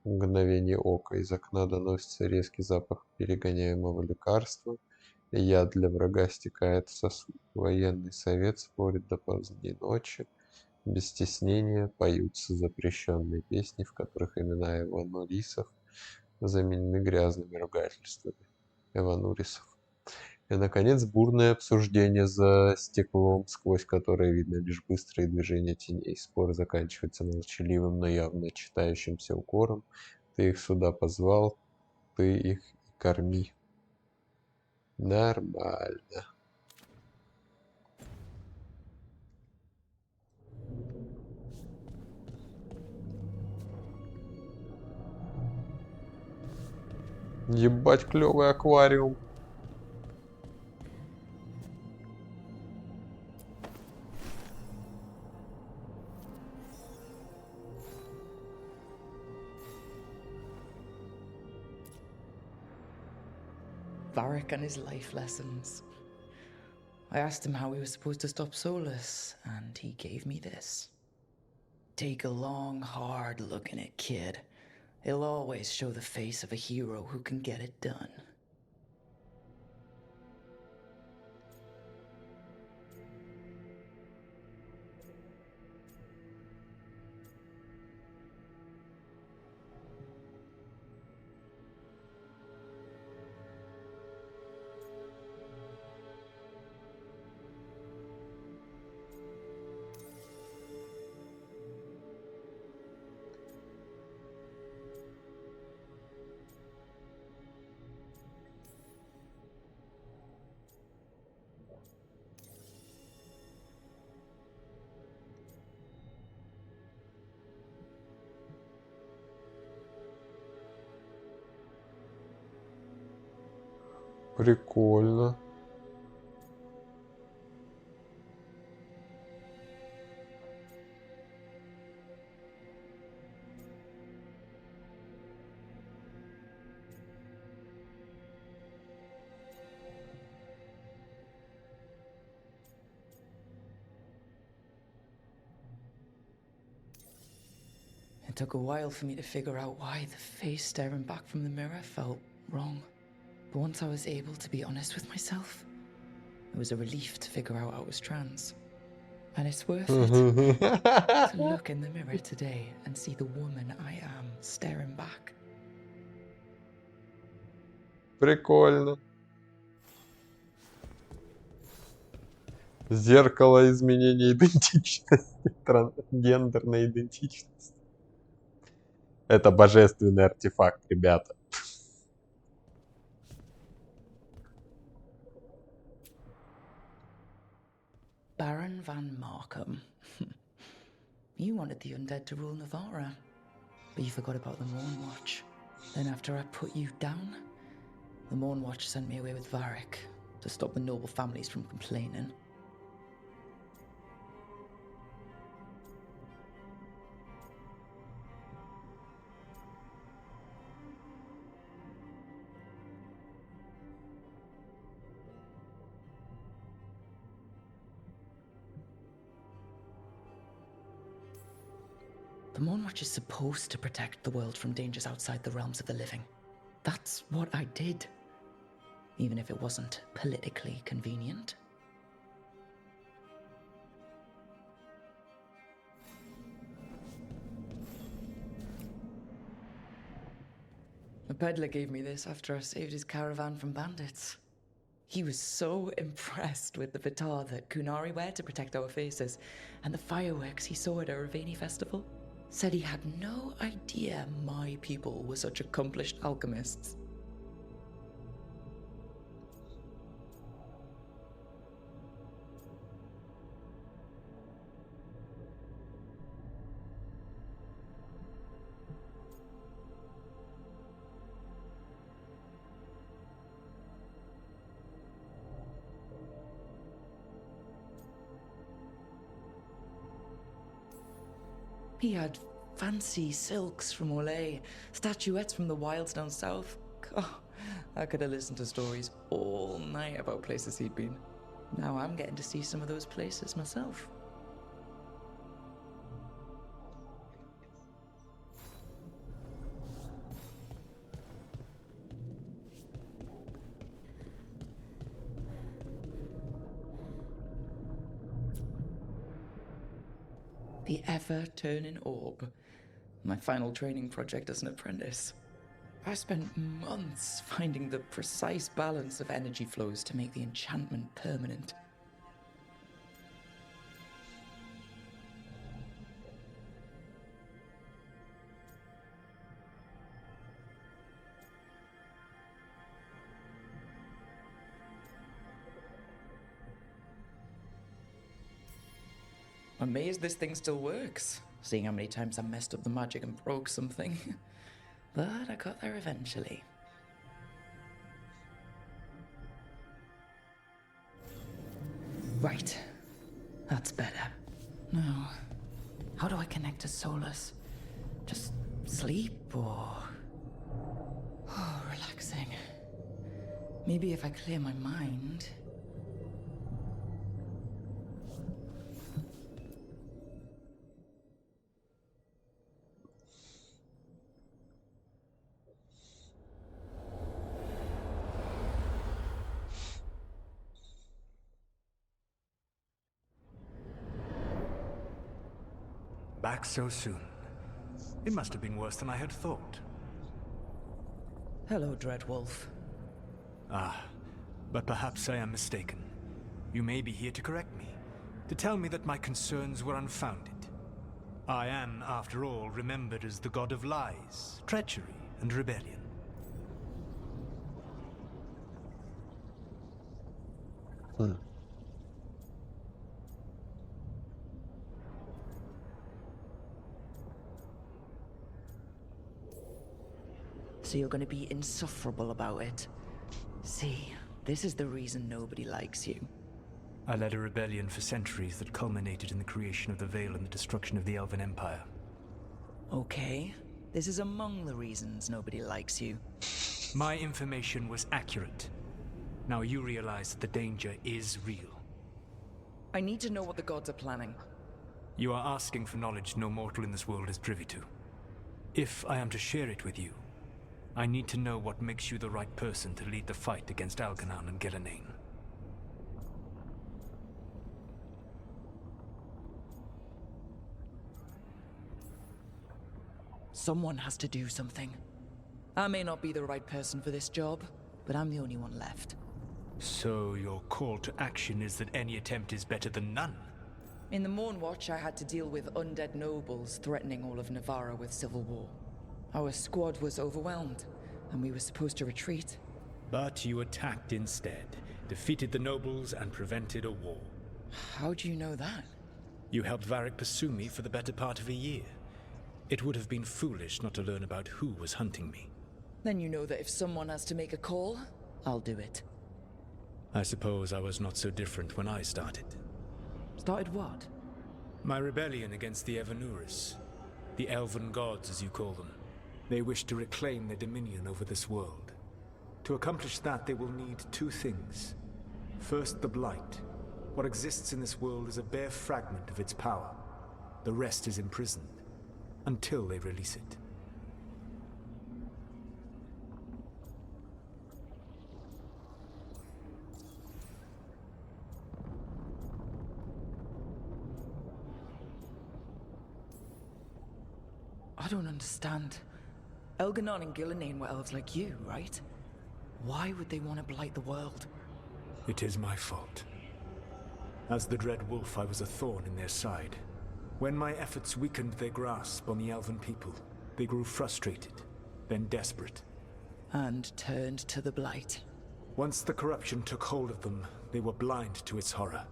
в мгновение ока. Из окна доносится резкий запах перегоняемого лекарства, и яд для врага стекает в сосуд. Военный совет спорит до поздней ночи. Без стеснения поются запрещенные песни, в которых имена эванурисов заменены грязными ругательствами эванурисов. И, наконец, бурное обсуждение за стеклом, сквозь которое видно лишь быстрые движения теней. Спор заканчивается молчаливым, но явно читающимся укором. Ты их сюда позвал, ты их и корми. Нормально. Ебать, клевый аквариум. Varric and his life lessons. I asked him how we were supposed to stop Solus, and he gave me this. Take a long, hard look in it, kid. It'll always show the face of a hero who can get it done. Прикольно. It took a while for me to figure out why the face staring back from the mirror felt wrong. But once I was able to be honest with myself, it was a relief to figure out I was trans. And it's worth it to look in the mirror today and see the woman I am staring back. Прикольно. Зеркало изменения идентичности, трансгендерной идентичности. Это божественный артефакт, ребята. Baron Van Markham. You wanted the undead to rule Navarra, but you forgot about the Morn Watch. Then after I put you down, the Morn Watch sent me away with Varric to stop the noble families from complaining. The Morn Watch is supposed to protect the world from dangers outside the realms of the living. That's what I did, even if it wasn't politically convenient. The peddler gave me this after I saved his caravan from bandits. He was so impressed with the petard that Kunari wear to protect our faces and the fireworks he saw at a Ravani festival. Said he had no idea my people were such accomplished alchemists. He had fancy silks from Olay, statuettes from the wilds down south. Oh, I could have listened to stories all night about places he'd been. Now I'm getting to see some of those places myself. The ever-turning orb. My final training project as an apprentice. I spent months finding the precise balance of energy flows to make the enchantment permanent. I'm amazed this thing still works, seeing how many times I messed up the magic and broke something. But I got there eventually. Right. That's better. Now, how do I connect to Solus? Just sleep or... Oh, relaxing. Maybe if I clear my mind... Back so soon. It must have been worse than I had thought. Hello, Dreadwolf. Ah, but perhaps I am mistaken. You may be here to correct me, to tell me that my concerns were unfounded. I am, after all, remembered as the god of lies, treachery, and rebellion. So you're going to be insufferable about it. See, This is the reason nobody likes you. I led a rebellion for centuries that culminated in the creation of the Veil and the destruction of the Elven Empire. Okay, this is among the reasons nobody likes you. My information was accurate. Now you realize that the danger is real. I need to know what the gods are planning. You are asking for knowledge no mortal in this world is privy to. If I am to share it with you, I need to know what makes you the right person to lead the fight against Algernon and Gillenane. Someone has to do something. I may not be the right person for this job, but I'm the only one left. So your call to action is that any attempt is better than none? In the Mornwatch, I had to deal with undead nobles threatening all of Navarra with civil war. Our squad was overwhelmed, and we were supposed to retreat. But you attacked instead, defeated the nobles, and prevented a war. How do you know that? You helped Varric pursue me for the better part of a year. It would have been foolish not to learn about who was hunting me. Then you know that if someone has to make a call, I'll do it. I suppose I was not so different when I started. Started what? My rebellion against the Evanuris. The Elven Gods, as you call them. They wish to reclaim their dominion over this world. To accomplish that, they will need two things. First, the Blight. What exists in this world is a bare fragment of its power. The rest is imprisoned, until they release it. I don't understand. Elgernon and Gillenane were elves like you, right? Why would they want to blight the world? It is my fault. As the Dread Wolf, I was a thorn in their side. When my efforts weakened their grasp on the Elven people, they grew frustrated, then desperate. And turned to the Blight. Once the corruption took hold of them, they were blind to its horror.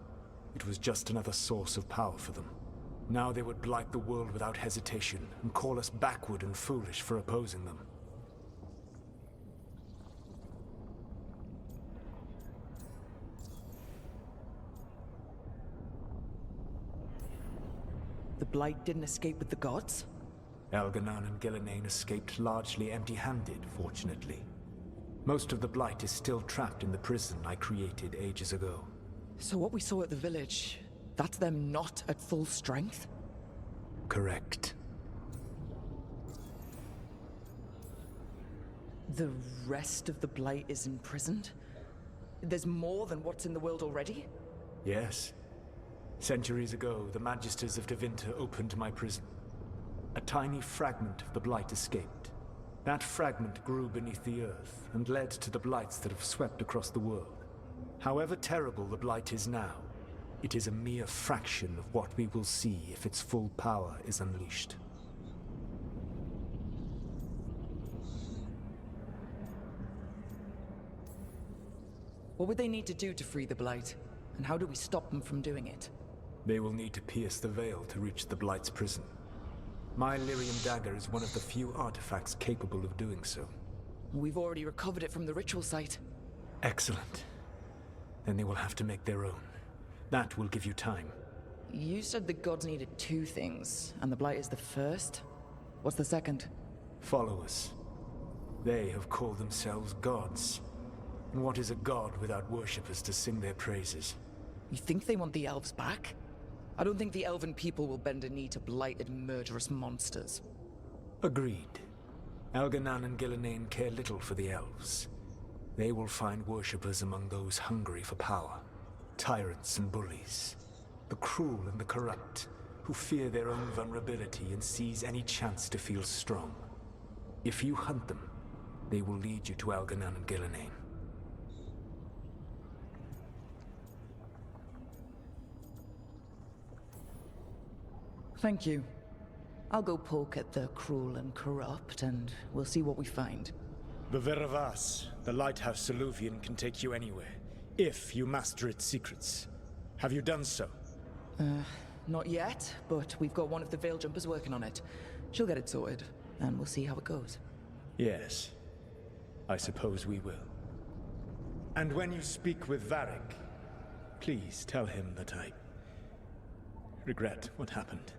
It was just another source of power for them. Now they would blight the world without hesitation, and call us backward and foolish for opposing them. The Blight didn't escape with the gods? Algernon and Gillenane escaped largely empty-handed, fortunately. Most of the Blight is still trapped in the prison I created ages ago. So what we saw at the village, that's them not at full strength? Correct. The rest of the Blight is imprisoned? There's more than what's in the world already? Yes. Centuries ago, the Magisters of Tevinter opened my prison. A tiny fragment of the Blight escaped. That fragment grew beneath the earth and led to the Blights that have swept across the world. However terrible the Blight is now, it is a mere fraction of what we will see if its full power is unleashed. What would they need to do to free the Blight? And how do we stop them from doing it? They will need to pierce the veil to reach the Blight's prison. My Lyrium dagger is one of the few artifacts capable of doing so. We've already recovered it from the ritual site. Excellent. Then they will have to make their own. That will give you time. You said the gods needed two things, and the Blight is the first? What's the second? Followers. They have called themselves gods. And what is a god without worshippers to sing their praises? You think they want the elves back? I don't think the elven people will bend a knee to blighted, murderous monsters. Agreed. Algernon and Gillenane care little for the elves. They will find worshippers among those hungry for power. Tyrants and bullies. The cruel and the corrupt, who fear their own vulnerability and seize any chance to feel strong. If you hunt them, they will lead you to Algernon and Gillenane. Thank you. I'll go poke at the cruel and corrupt, and we'll see what we find. The Veravas, the lighthouse Soluvian, can take you anywhere, if you master its secrets. Have you done so? Not yet, but we've got one of the Veil Jumpers working on it. She'll get it sorted, and we'll see how it goes. Yes. I suppose we will. And when you speak with Varric, please tell him that I regret what happened.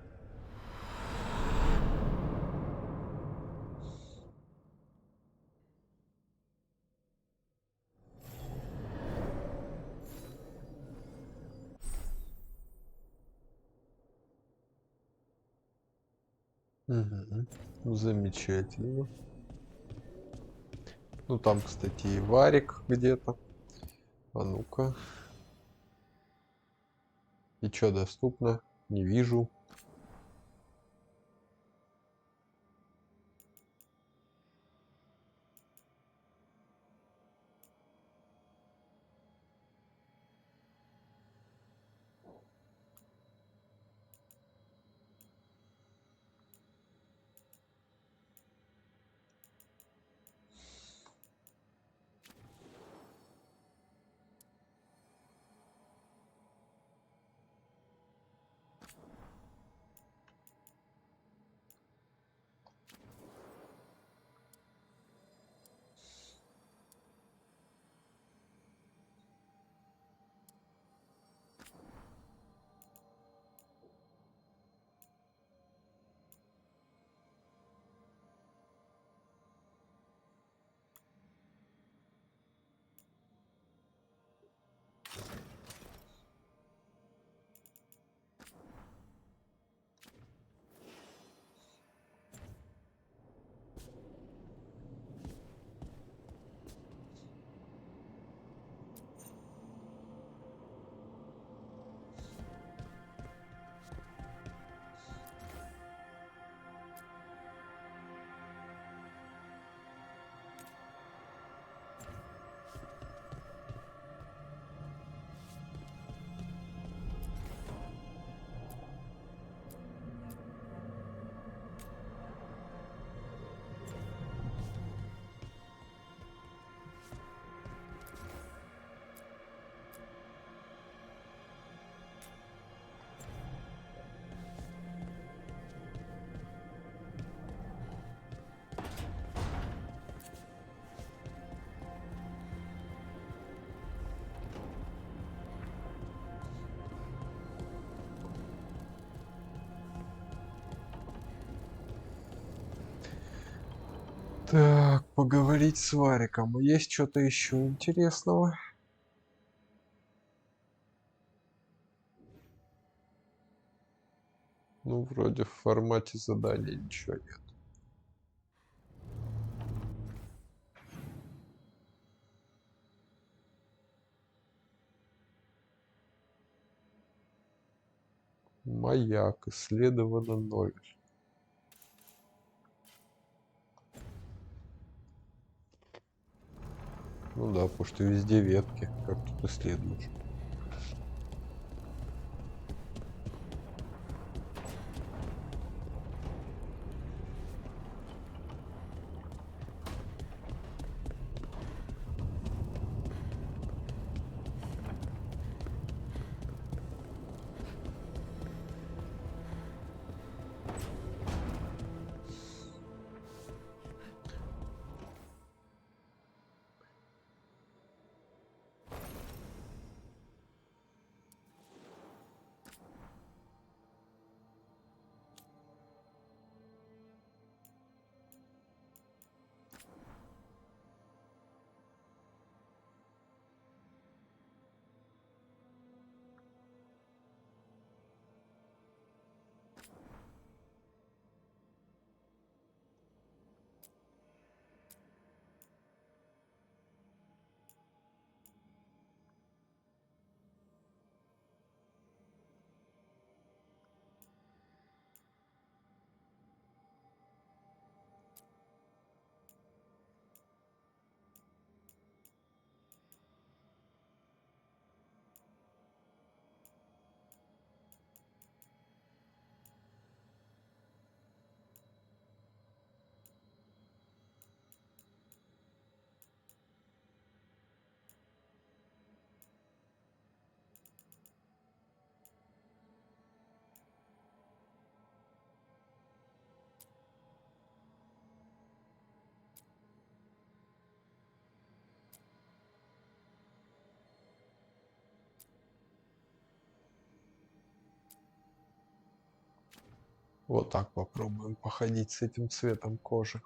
Мгм. Замечательно. Ну там, кстати, и Варик где-то. А ну-ка. И что доступно? Не вижу. Так, поговорить с Вариком. Есть что-то еще интересного? Ну, вроде в формате задания ничего нет. Маяк. Исследовано 0. Ну да, потому что везде ветки. Как тут исследуешь? Вот так попробуем походить с этим цветом кожи.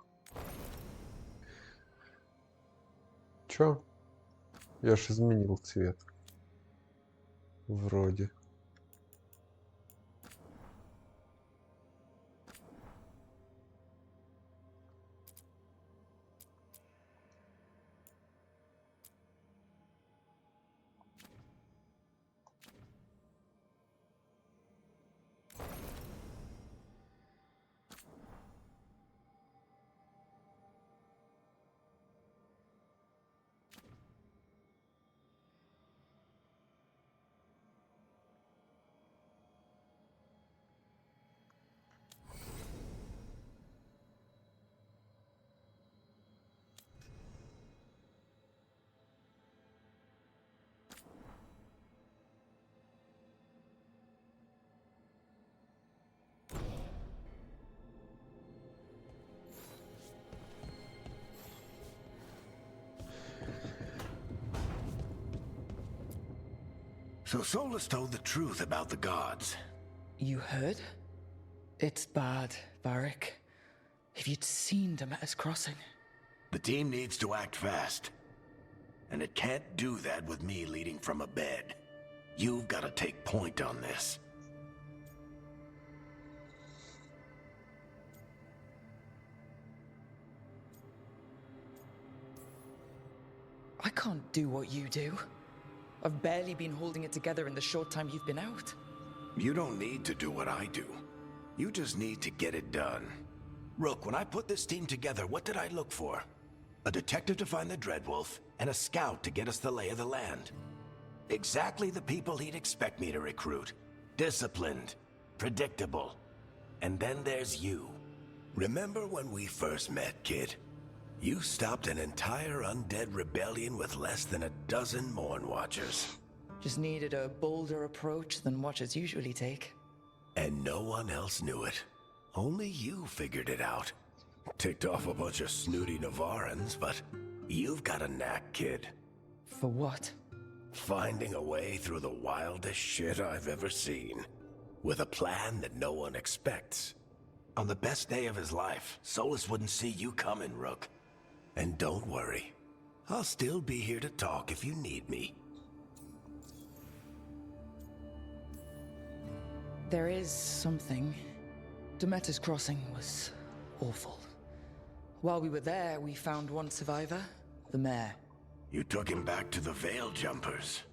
Чё? Я ж изменил цвет. Вроде. So Solus told the truth about the gods. You heard? It's bad, Varric. If you'd seen Demeter's crossing. The team needs to act fast. And it can't do that with me leading from a bed. You've got to take point on this. I can't do what you do. I've barely been holding it together in the short time you've been out. You don't need to do what I do. You just need to get it done. Rook, when I put this team together, what did I look for? A detective to find the Dreadwolf, and a scout to get us the lay of the land. Exactly the people he'd expect me to recruit. Disciplined, predictable. And then there's you. Remember when we first met, kid? You stopped an entire undead rebellion with less than a dozen Morn Watchers. Just needed a bolder approach than Watchers usually take. And no one else knew it. Only you figured it out. Ticked off a bunch of snooty Navarrans, but you've got a knack, kid. For what? Finding a way through the wildest shit I've ever seen. With a plan that no one expects. On the best day of his life, Solus wouldn't see you coming, Rook. And don't worry. I'll still be here to talk if you need me. There is something. Demeter's crossing was awful. While we were there, we found one survivor, the mayor. You took him back to the Veil Jumpers.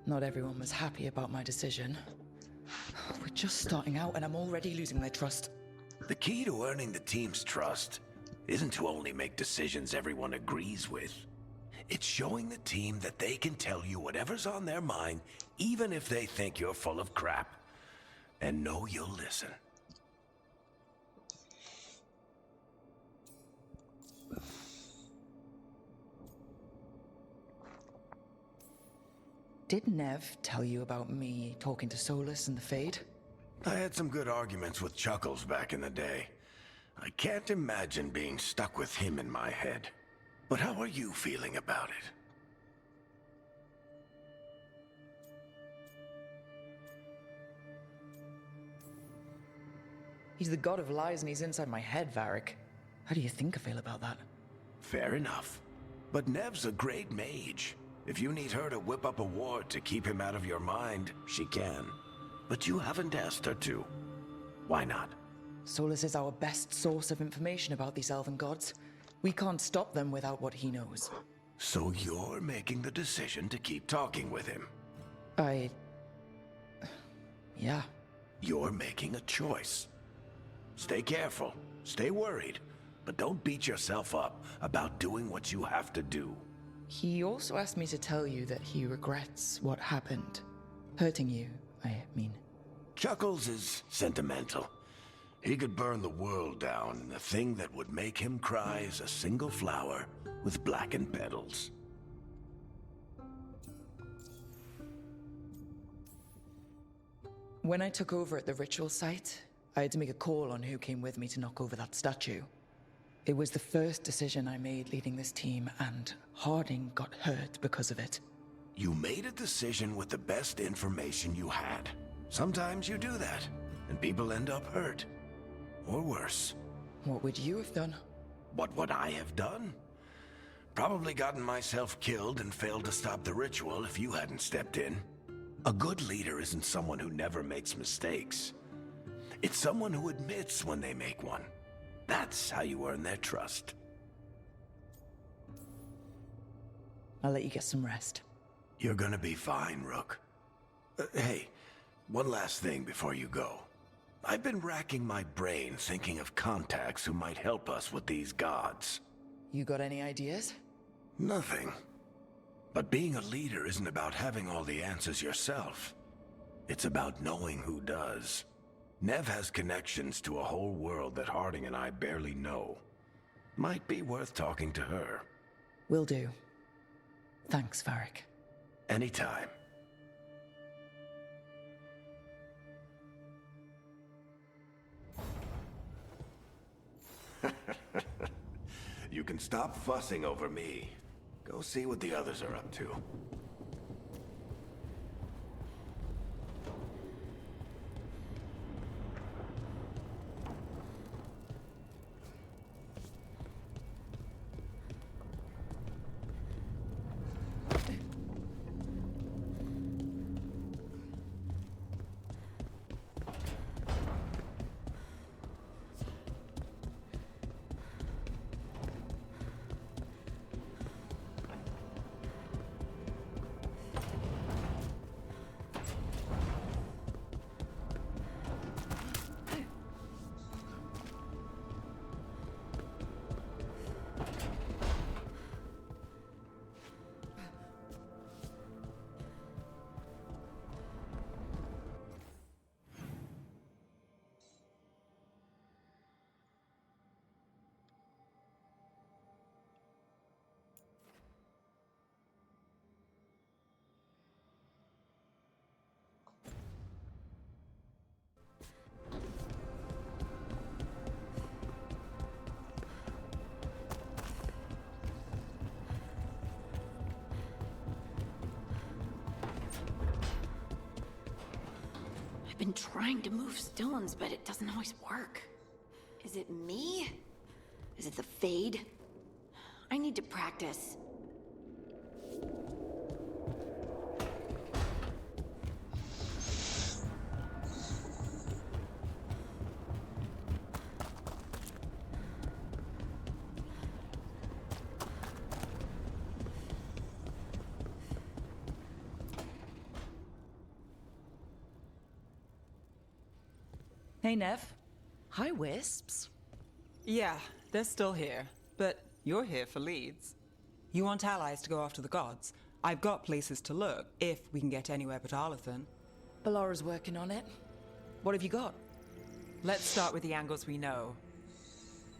Not everyone was happy about my decision. We're just starting out and I'm already losing their trust. The key to earning the team's trust isn't to only make decisions everyone agrees with. It's showing the team that they can tell you whatever's on their mind, even if they think you're full of crap. And know you'll listen. Did Nev tell you about me talking to Solus and the Fade? I had some good arguments with Chuckles back in the day. I can't imagine being stuck with him in my head. But how are you feeling about it? He's the god of lies and he's inside my head, Varric. How do you think I feel about that? Fair enough. But Nev's a great mage. If you need her to whip up a ward to keep him out of your mind, she can. But you haven't asked her to. Why not? Solus is our best source of information about these elven gods. We can't stop them without what he knows. So you're making the decision to keep talking with him? Yeah. You're making a choice. Stay careful, stay worried, but don't beat yourself up about doing what you have to do. He also asked me to tell you that he regrets what happened. Hurting you, I mean. Chuckles is sentimental. He could burn the world down, and the thing that would make him cry is a single flower with blackened petals. When I took over at the ritual site, I had to make a call on who came with me to knock over that statue. It was the first decision I made leading this team, and Harding got hurt because of it. You made a decision with the best information you had. Sometimes you do that, and people end up hurt. Or worse. What would you have done? What would I have done? Probably gotten myself killed and failed to stop the ritual if you hadn't stepped in. A good leader isn't someone who never makes mistakes. It's someone who admits when they make one. That's how you earn their trust. I'll let you get some rest. You're gonna be fine, Rook. Hey, one last thing before you go. I've been racking my brain thinking of contacts who might help us with these gods. You got any ideas? Nothing. But being a leader isn't about having all the answers yourself. It's about knowing who does. Nev has connections to a whole world that Harding and I barely know. Might be worth talking to her. Will do. Thanks, Varric. Anytime. You can stop fussing over me. Go see what the others are up to. I've been trying to move stones, but it doesn't always work. Is it me? Is it the Fade? I need to practice. Hey, Nev. Hi, Wisps. Yeah, they're still here, but you're here for leads. You want allies to go after the gods? I've got places to look, if we can get anywhere but Arlathan. Ballara's working on it. What have you got? Let's start with the angles we know.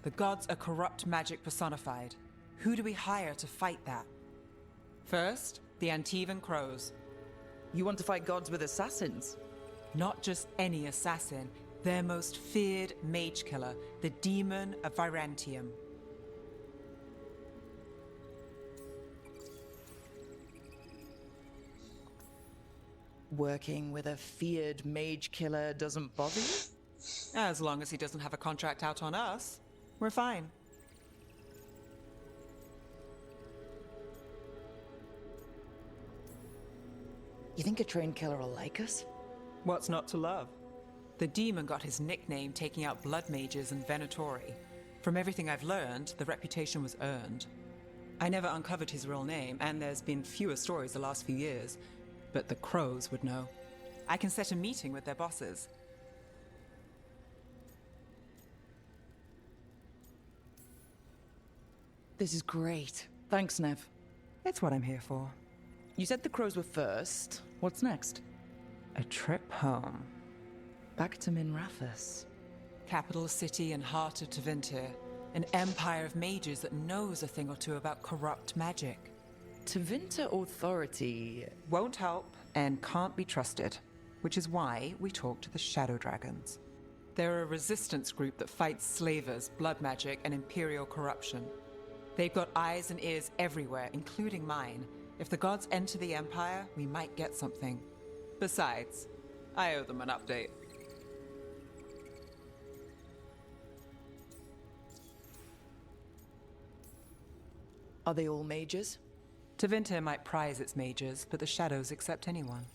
The gods are corrupt magic personified. Who do we hire to fight that? First, the Antivan Crows. You want to fight gods with assassins? Not just any assassin, their most feared mage killer, the Demon of Virantium. Working with a feared mage killer doesn't bother you? As long as he doesn't have a contract out on us, we're fine. You think a trained killer will like us? What's not to love? The demon got his nickname taking out blood mages and Venatori. From everything I've learned, the reputation was earned. I never uncovered his real name, and there's been fewer stories the last few years, but the Crows would know. I can set a meeting with their bosses. This is great. Thanks, Nev. It's what I'm here for. You said the Crows were first. What's next? A trip home. Back to Minrathous. Capital city and heart of Tevinter. An empire of mages that knows a thing or two about corrupt magic. Tevinter authority Won't help and can't be trusted, which is why we talk to the Shadow Dragons. They're a resistance group that fights slavers, blood magic, and imperial corruption. They've got eyes and ears everywhere, including mine. If the gods enter the Empire, we might get something. Besides, I owe them an update. Are they all mages? Tevinter might prize its mages, but the shadows accept anyone.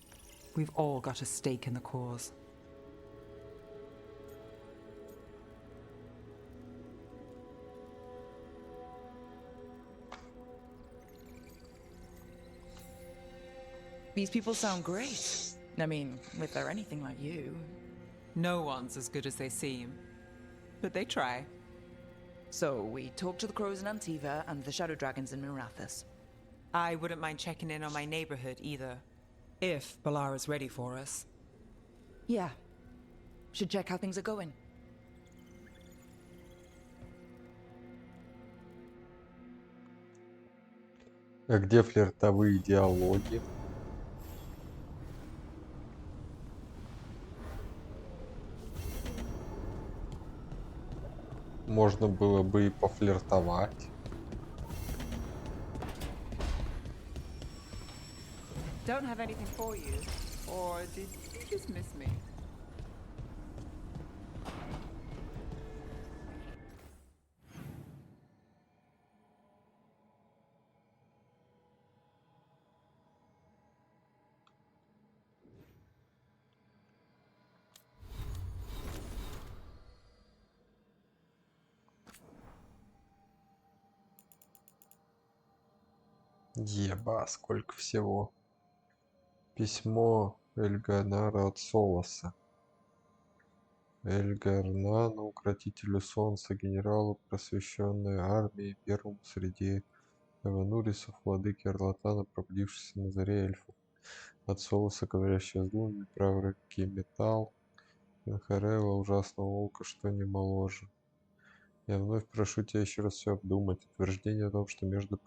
We've all got a stake in the cause. These people sound great. I mean, if they're anything like you. No one's as good as they seem, but they try. So, we talk to the crows in Antiva and the shadow dragons in Mirathus. I wouldn't mind checking in on my neighborhood either, if Balara's ready for us. Yeah. Should check how things are going. А где флиртовые диалоги? Можно было бы и пофлиртовать. Don't have anything for you. Or did you just miss me? Еба, сколько всего. Письмо Эльганара от Солоса. Эльгарнану, укротителю солнца, генералу просвещенной армии, первому среди эванурисов, владыке Орлатана, пробудившийся на заре эльфов. От Солоса, говорящего с губами, правой руки металл, Инхарелла, ужасного волка, что не моложе. Я вновь прошу тебя еще раз все обдумать. Утверждение о том, что между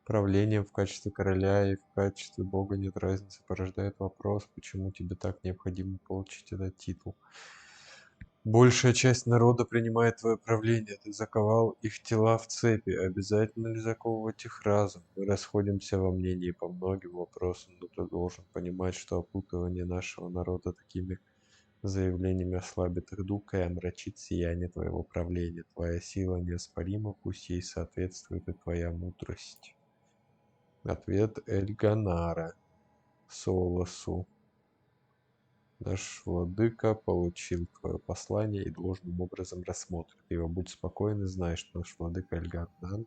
правлением в качестве короля и в качестве бога нет разницы, порождает вопрос, почему тебе так необходимо получить этот титул. Большая часть народа принимает твое правление. Ты заковал их тела в цепи. Обязательно ли заковывать их разом? Мы расходимся во мнении по многим вопросам, но ты должен понимать, что опутывание нашего народа такими заявлениями ослабит их дух и омрачит сияние твоего правления. Твоя сила неоспорима, пусть ей соответствует и твоя мудрость. Ответ Эльганара Солосу. Наш владыка получил твое послание и должным образом рассмотрит его. Будь спокоен и знай, что наш владыка Эльгардан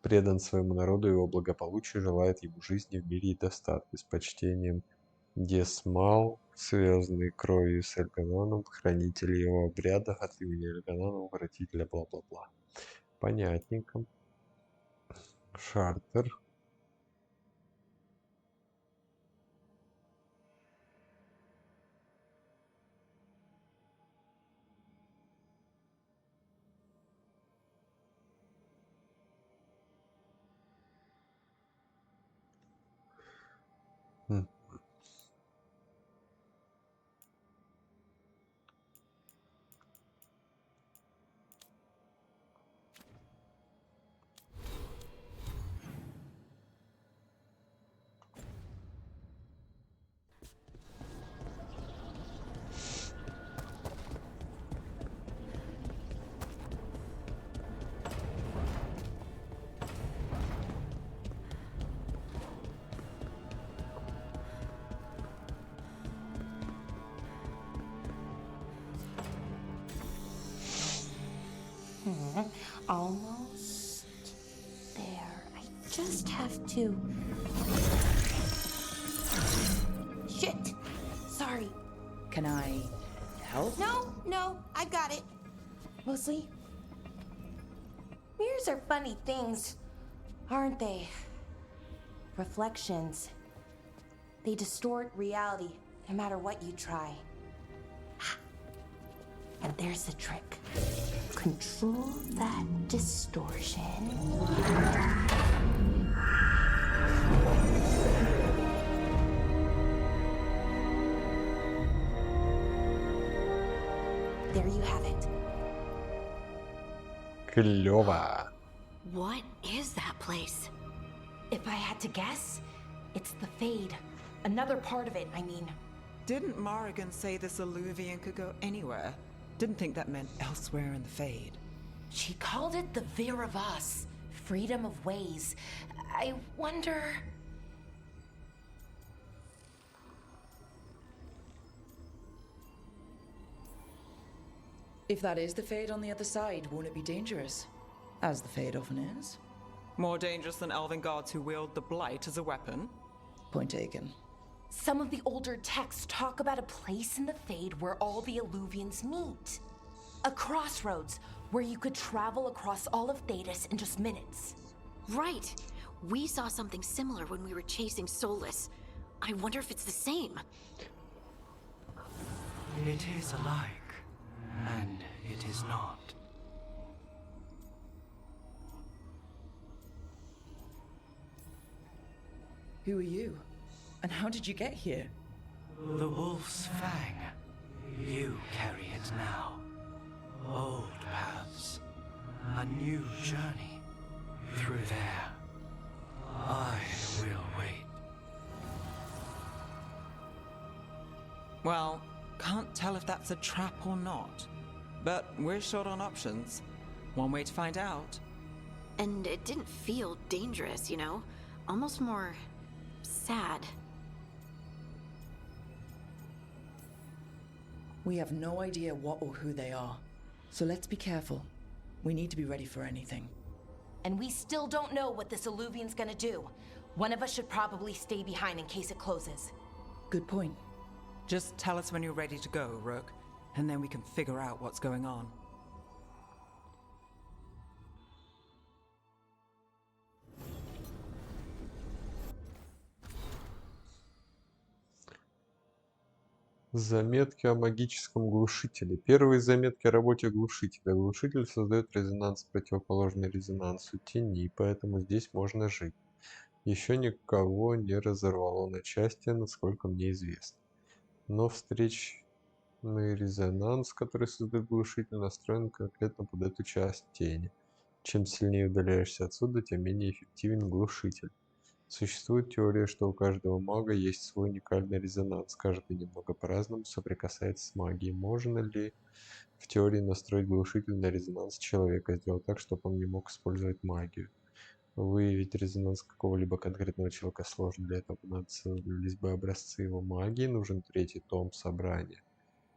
предан своему народу и его благополучию, желает ему жизни в мире и достатка. С почтением Десмал, связанный кровью с Эльгананом, хранитель его обрядов от имени Эльганана, укротителя, бла-бла-бла. Понятненько. Шартер. Almost there. I just have to. Shit! Sorry. Can I help? No, I got it. Mostly. Mirrors are funny things, aren't they? Reflections. They distort reality, no matter what you try. And there's the trick. Control that distortion. There you have it. Клёво. What is that place? If I had to guess, it's the Fade. Another part of it, I mean. Didn't Morrigan say this Alluvian could go anywhere? Didn't think that meant elsewhere in the Fade. She called it the Veilguard. freedom of ways. I wonder... If that is the Fade on the other side, won't it be dangerous? As the Fade often is. More dangerous than elven guards who wield the Blight as a weapon? Point taken. Some of the older texts talk about a place in the Fade where all the Illuvians meet. A crossroads where you could travel across all of Thedas in just minutes. Right. We saw something similar when we were chasing Solus. I wonder if it's the same. It is alike, and it is not. Who are you? And how did you get here? The Wolf's Fang. You carry it now. Old paths. A new journey. Through there. I will wait. Well, can't tell if that's a trap or not. But we're short on options. One way to find out. And it didn't feel dangerous, you know? Almost more... sad. We have no idea what or who they are. So let's be careful. We need to be ready for anything. And we still don't know what this Illuvian's gonna do. One of us should probably stay behind in case it closes. Good point. Just tell us when you're ready to go, Rook, and then we can figure out what's going on. Заметки о магическом глушителе. Первые заметки о работе глушителя. Глушитель создает резонанс, противоположный резонансу тени, поэтому здесь можно жить. Еще никого не разорвало на части, насколько мне известно. Но встречный резонанс, который создает глушитель, настроен конкретно под эту часть тени. Чем сильнее удаляешься отсюда, тем менее эффективен глушитель. Существует теория, что у каждого мага есть свой уникальный резонанс. Каждый немного по-разному соприкасается с магией. Можно ли в теории настроить глушитель на резонанс человека, сделать так, чтобы он не мог использовать магию? Выявить резонанс какого-либо конкретного человека сложно. Для этого понадобились бы образцы его магии. Нужен третий том собрания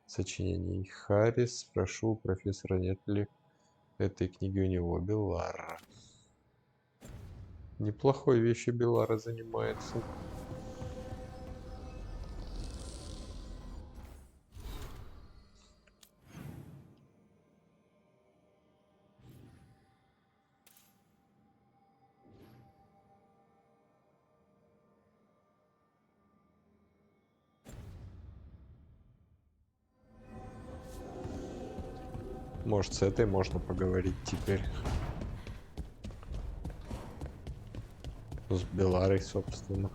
сочинений. Харрис, спрошу у профессора, нет ли этой книги у него. Беллара. Неплохой вещью Беллара занимается. Может, с этой можно поговорить теперь. С Белларой, собственно.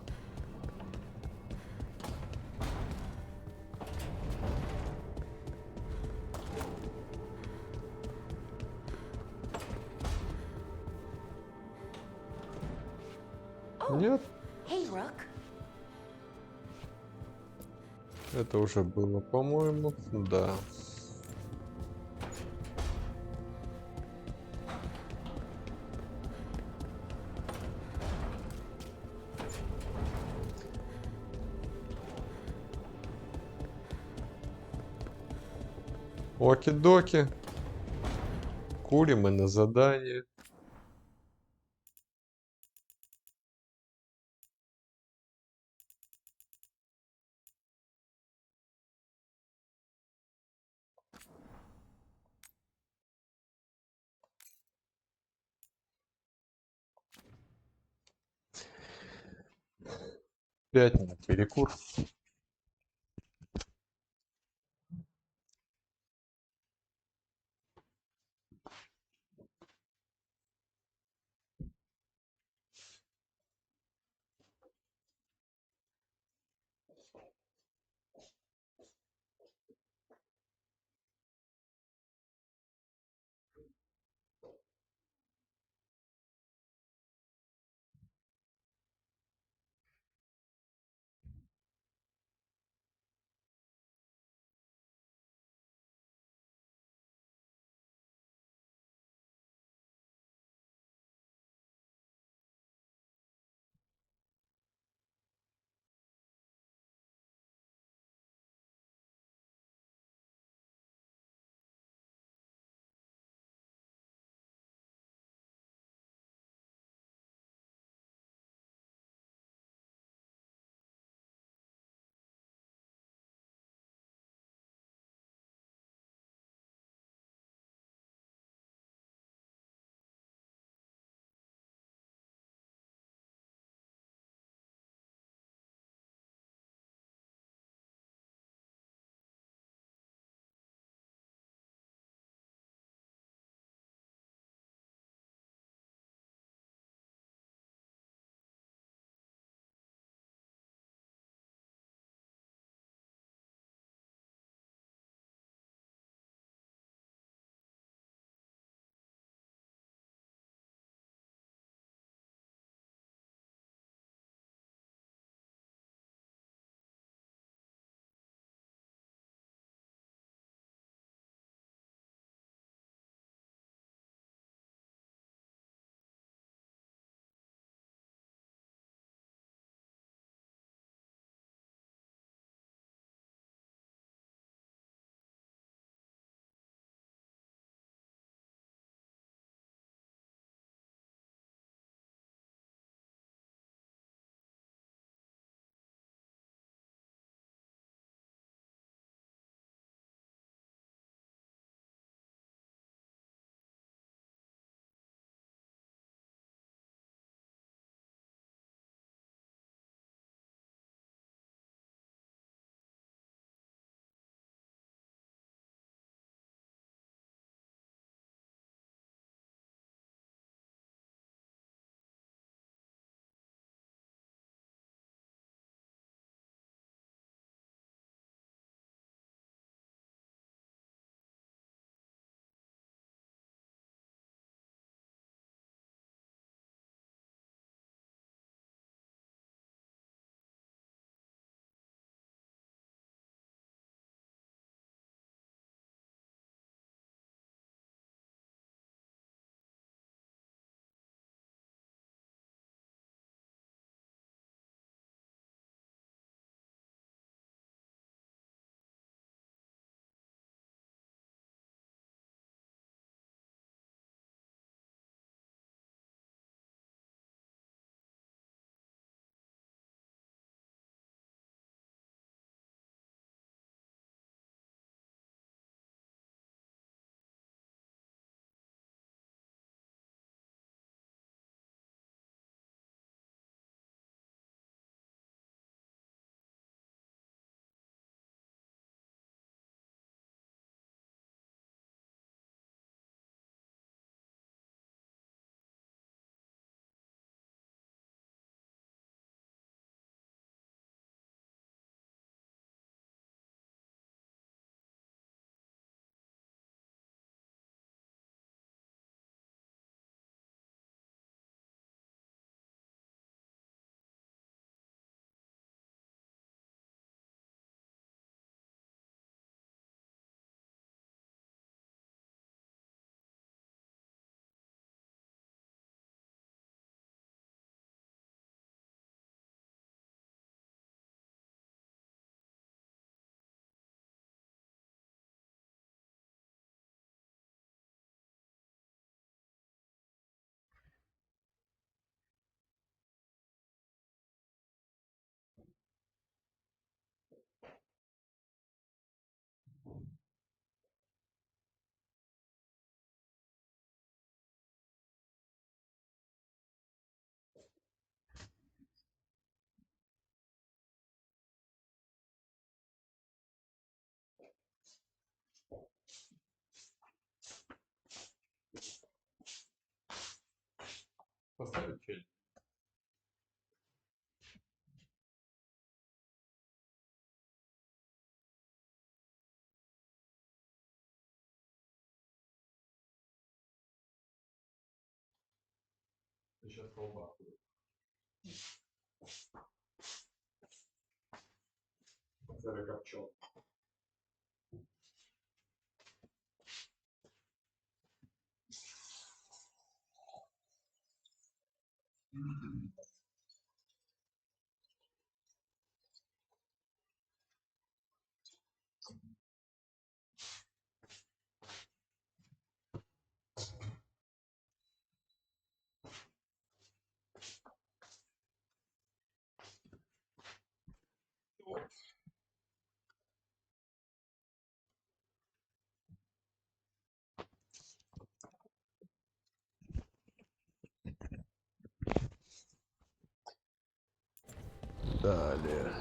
Нет, Hey, Rook. это уже было, по-моему. Да. Оки-доки. Курим и на задание. Пять минут перекур. Сейчас колбасу. Сырокопченый. Далее.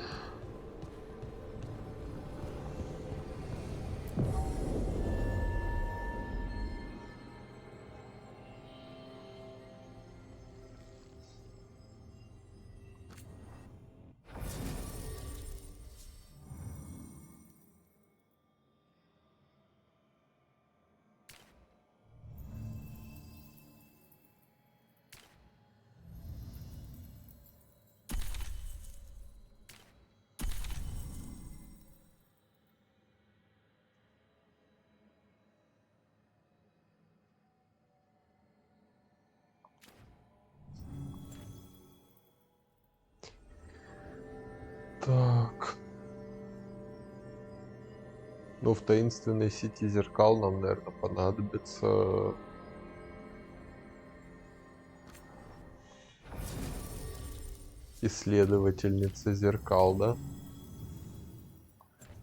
Так. Ну, в таинственной сети зеркал нам, наверное, понадобится исследовательница зеркал, да?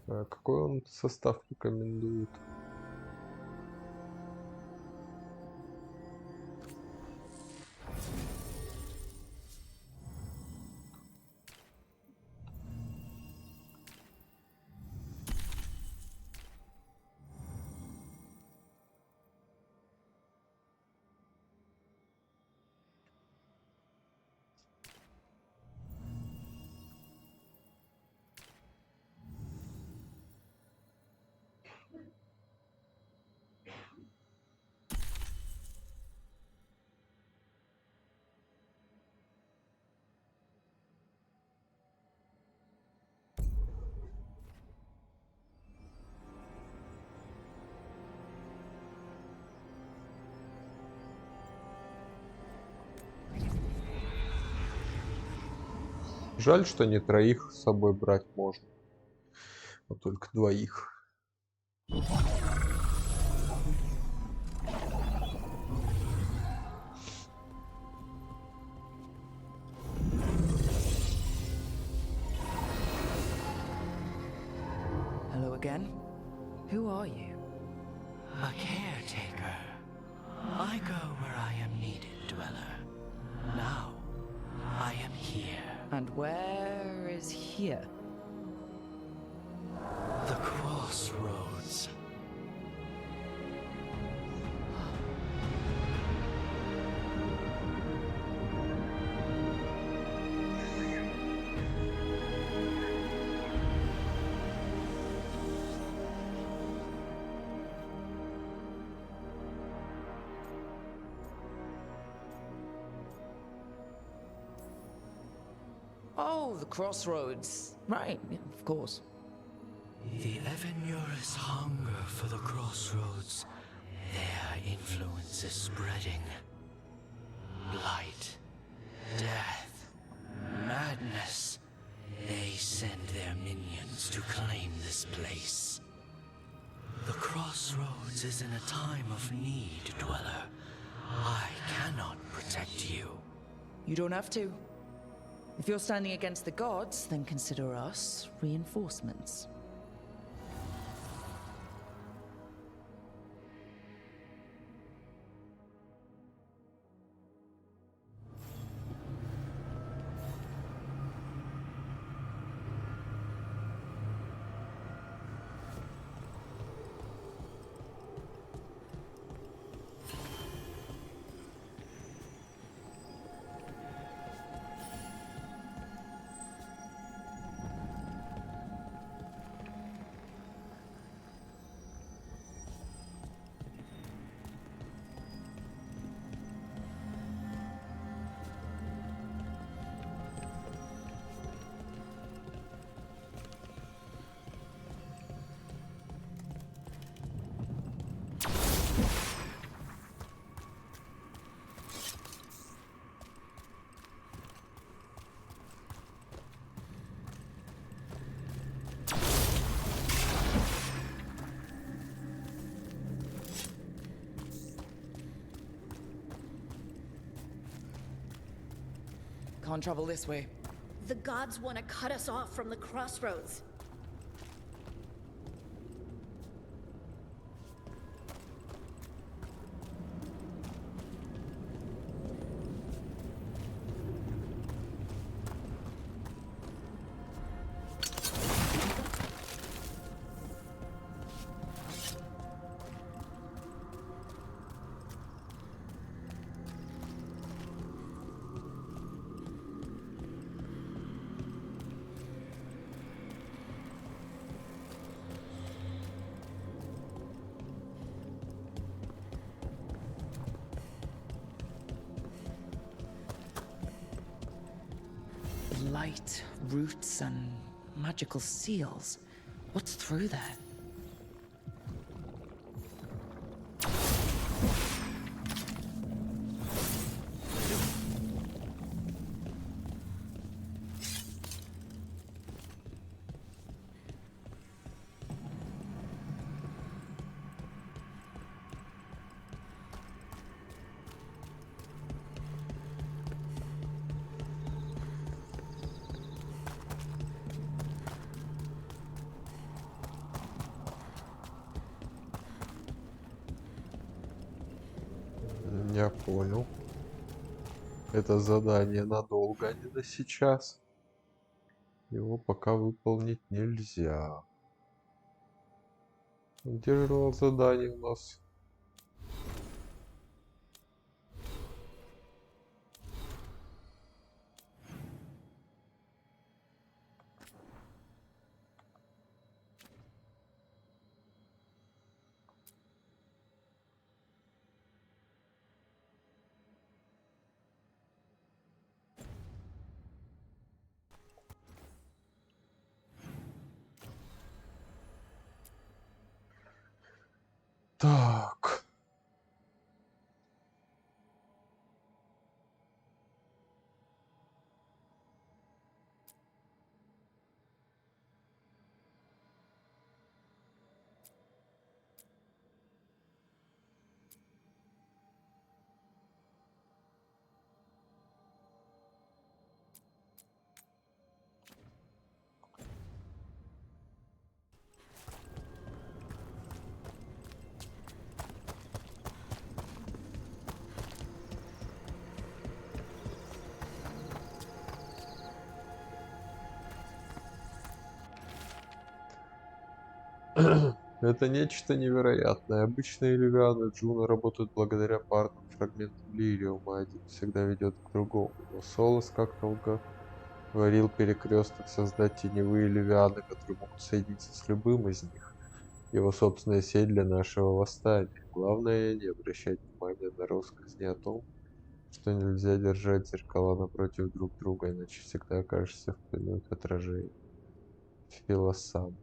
А какой он состав рекомендует? Жаль, что не троих с собой брать можно, а только двоих. Hello again. Who are you? A caretaker. I go where I am needed, dweller. Now, I am here. And where is here? The crossroads. Oh, the crossroads. Right, yeah, of course. The Evanurus hunger for the crossroads. Their influence is spreading. Blight, death, madness. They send their minions to claim this place. The crossroads is in a time of need, dweller. I cannot protect you. You don't have to. If you're standing against the gods, then consider us reinforcements. can't travel this way. The gods want to cut us off from the crossroads. Light, roots, and magical seals. What's through there? Я понял. Это задание надолго, а не на сейчас. Его пока выполнить нельзя. Где же задание у нас? Так. Это нечто невероятное. Обычные Ливианы Джуна работают благодаря парным фрагментам лириума. Один всегда ведет к другому. Но Солос как-то говорил перекресток создать теневые Ливианы, которые могут соединиться с любым из них. Его собственная сеть для нашего восстания. Главное, не обращать внимания на россказни о том, что нельзя держать зеркала напротив друг друга, иначе всегда окажешься в плену их отражений. Филосам.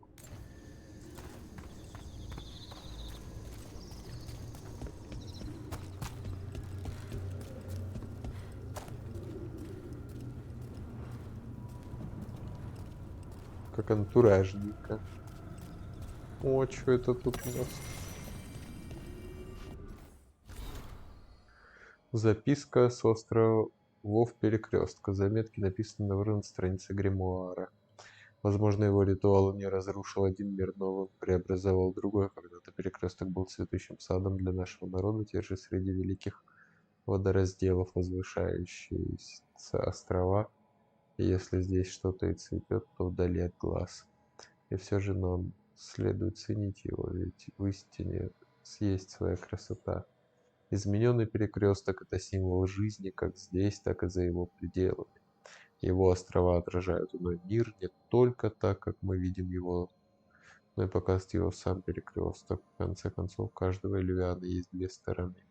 Как антуражника. О, что это тут у нас? Записка с островов Перекрестка. Заметки написаны на странице гримуара. Возможно, его ритуал не разрушил один мир, новым преобразовал другой. Когда-то Перекресток был цветущим садом для нашего народа, те же среди великих водоразделов, возвышающиеся острова. И если здесь что-то и цветет, то вдали от глаз. И все же нам следует ценить его, ведь в истине есть своя красота. Измененный перекресток – это символ жизни как здесь, так и за его пределами. Его острова отражают иной мир не только так, как мы видим его, но и показывает его сам перекресток. В конце концов, у каждого Ливиана есть две стороны.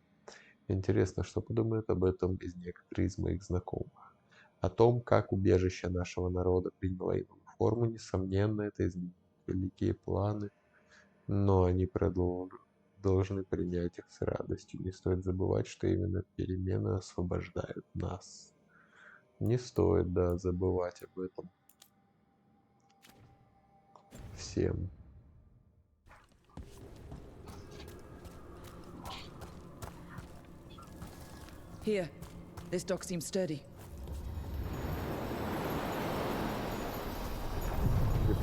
Интересно, что подумают об этом некоторые из моих знакомых. О том, как убежище нашего народа приняло иную форму, несомненно, это изменит великие планы, но они должны принять их с радостью. Не стоит забывать, что именно перемены освобождают нас. Не стоит, да, забывать об этом всем. Here, this dock seems sturdy.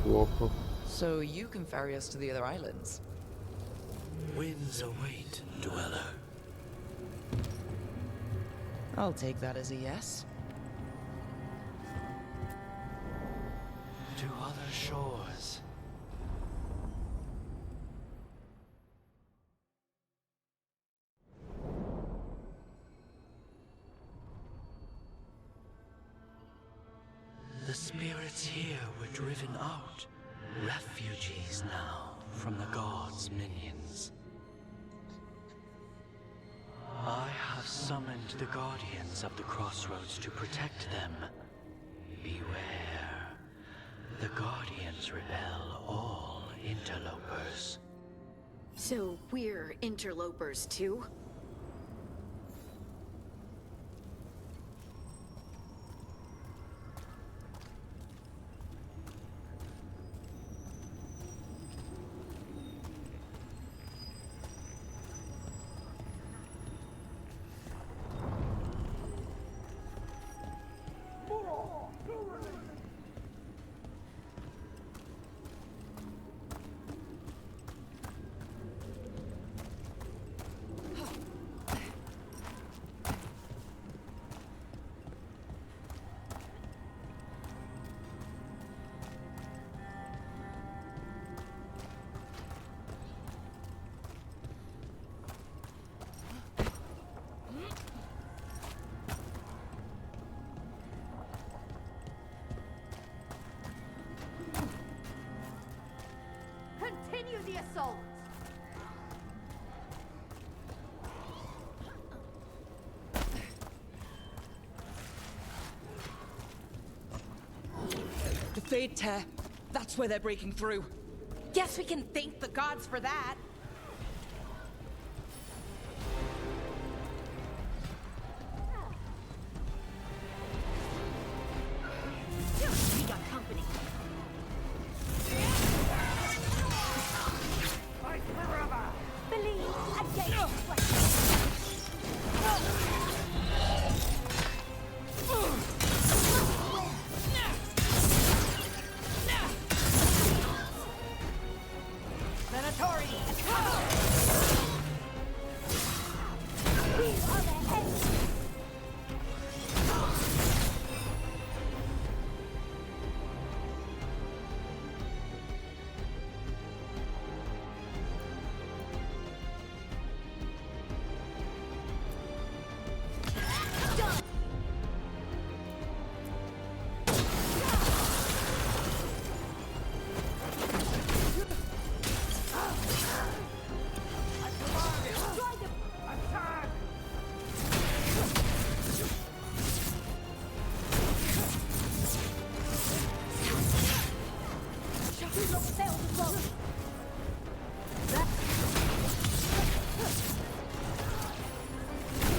неплохо. So you can ferry us to the other islands. Winds await, dweller. I'll take that as a yes. To other shores. The spirits here were driven out, refugees now from the gods' minions. I have summoned the guardians of the crossroads to protect them. Beware. The guardians repel all interlopers. So we're interlopers too? Continue the assault! The Fade Tear. That's where they're breaking through. Guess we can thank the gods for that. We got company. Believe against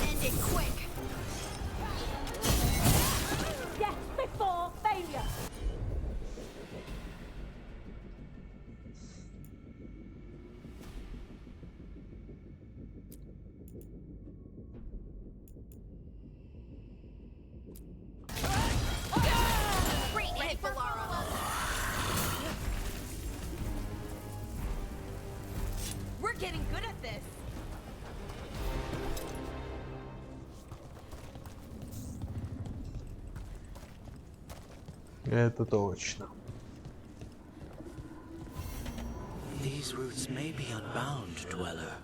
End it quick. death before failure! Great hit, Valara. We're getting good at this! Это точно. These roots may be unbound, dweller.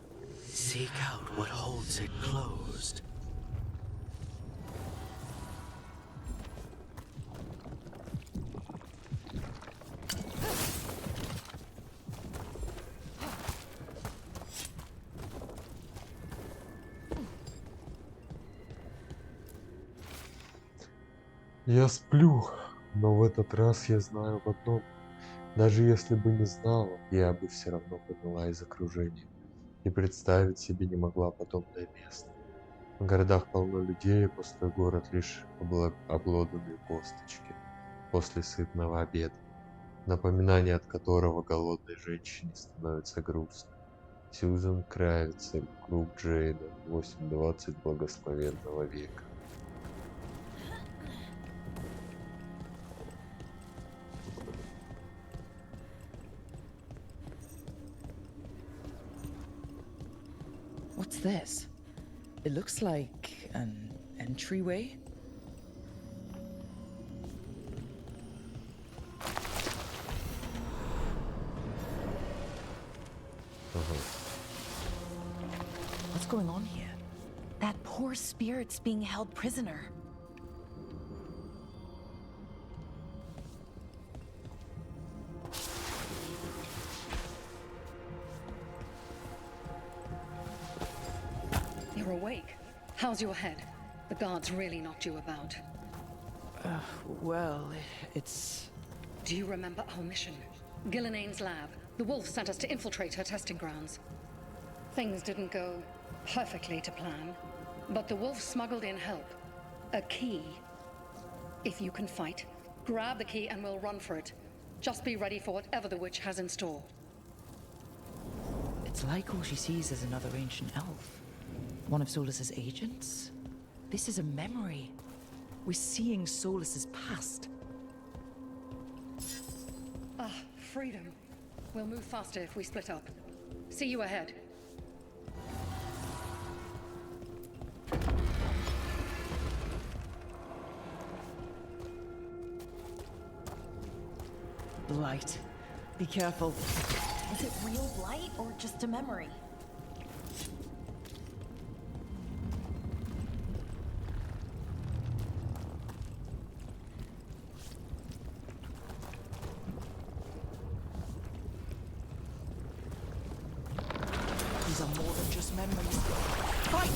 Seek out what holds it closed. Я сплю, но в этот раз я знаю об одном. Даже если бы не знала, я бы все равно поняла из окружения. И представить себе не могла подобное место. В городах полно людей, а пустой город лишь обглоданные косточки после сытного обеда, напоминание от которого голодной женщине становится грустно. Сьюзен Кравица, круг Джейда, 8:20 благословенного века. this? It looks like an entryway. What's going on here? That poor spirit's being held prisoner. You're awake. How's your head? The guards really knocked you about. Well, it's... Do you remember our mission? Gillenane's lab. The wolf sent us to infiltrate her testing grounds. Things didn't go perfectly to plan, but the wolf smuggled in help. A key. If you can fight, grab the key and we'll run for it. Just be ready for whatever the witch has in store. It's like all she sees is another ancient elf. One of Solus's agents? This is a memory. We're seeing Solus's past. Ah, freedom. We'll move faster if we split up. See you ahead. Light. Be careful. Is it real light or just a memory? These are more than just memories. Fight!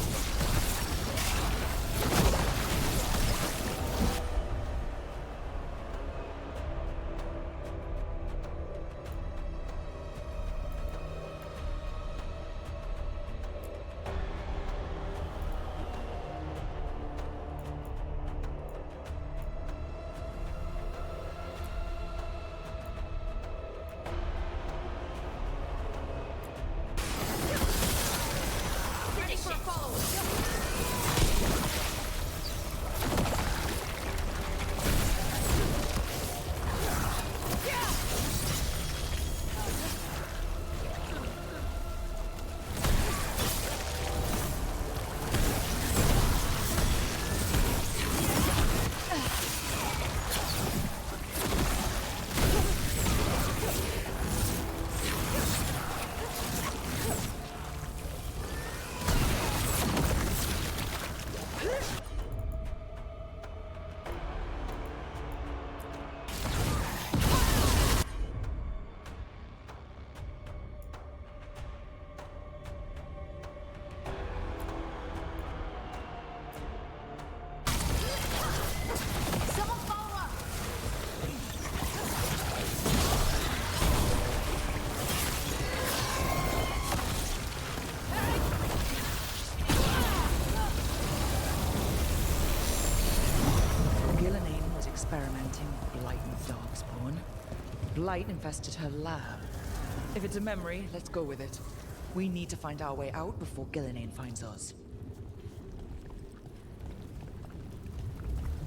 Experimenting with blight and darkspawn. Blight infested her lab. If it's a memory, let's go with it. We need to find our way out before Gillenane finds us.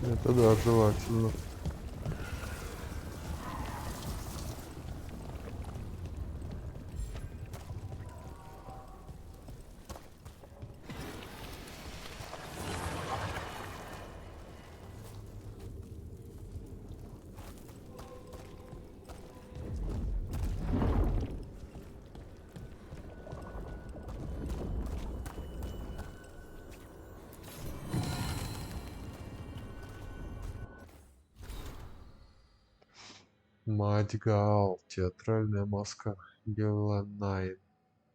Это да, желательно. Мать Гал, театральная маска Геланайн.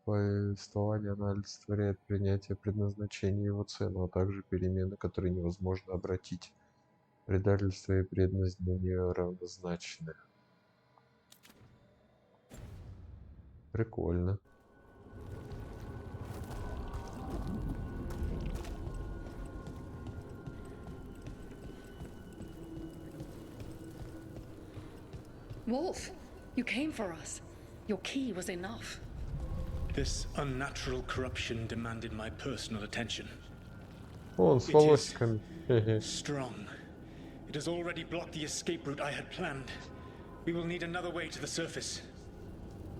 Повествование она олицетворяет принятие предназначения и его цену, а также перемены, которые невозможно обратить. Предательство и преданность для нее равнозначны. Прикольно. Wolf, you came for us. Your key was enough. This unnatural corruption demanded my personal attention. Он с волосиками. Strong. It has already blocked the escape route I had planned. We will need another way to the surface.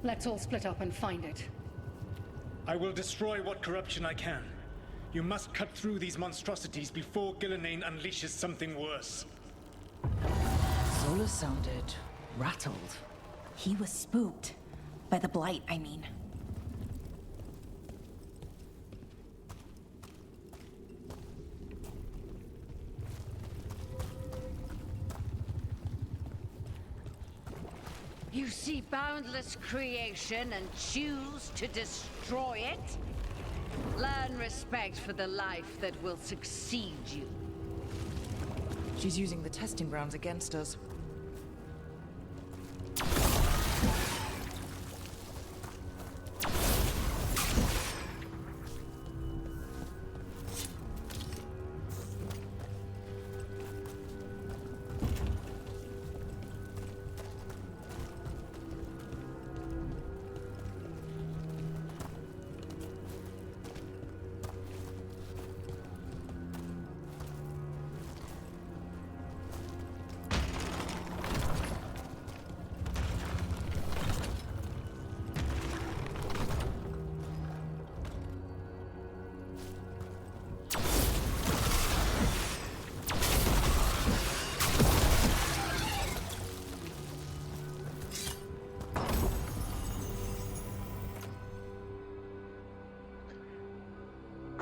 Let's all split up and find it. I will destroy what corruption I can. You must cut through these monstrosities before Gillenane unleashes something worse. Solus sounded rattled. He was spooked. By the blight, I mean. You see boundless creation and choose to destroy it? Learn respect for the life that will succeed you. She's using the testing grounds against us.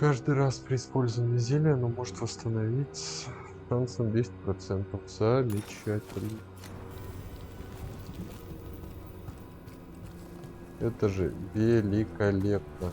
Каждый раз при использовании зелья оно может восстановить с шансом 10%. Замечательно. Это же великолепно.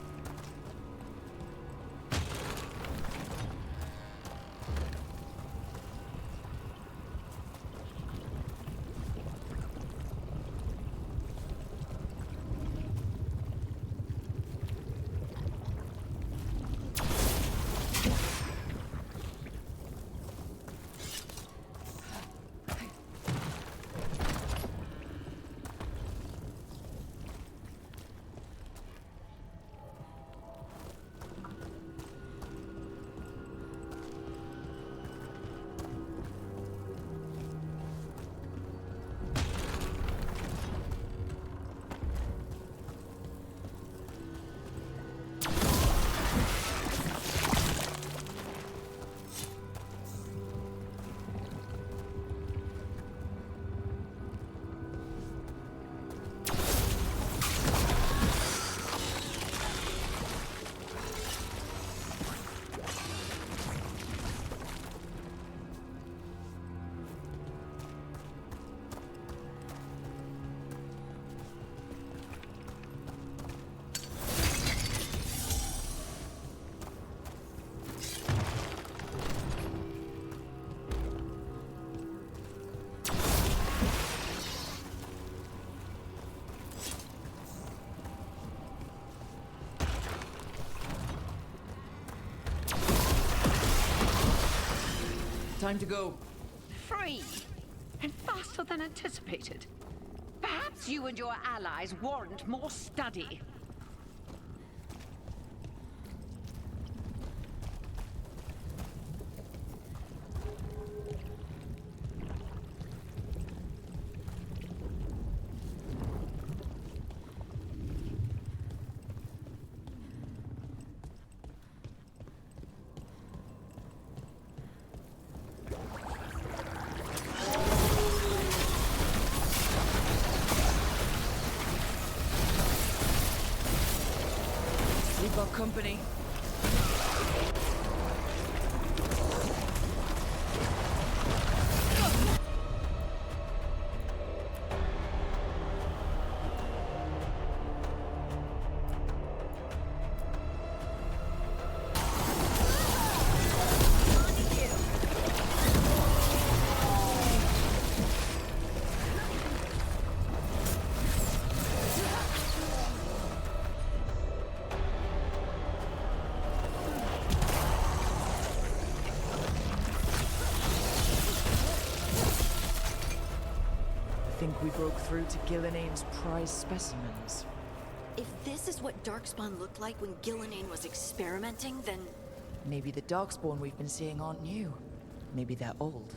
Time to go. Free! And faster than anticipated. Perhaps you and your allies warrant more study. Got company. We broke through to Gillenane's prize specimens. If this is what Darkspawn looked like when Gillenane was experimenting, then... Maybe the Darkspawn we've been seeing aren't new. Maybe they're old.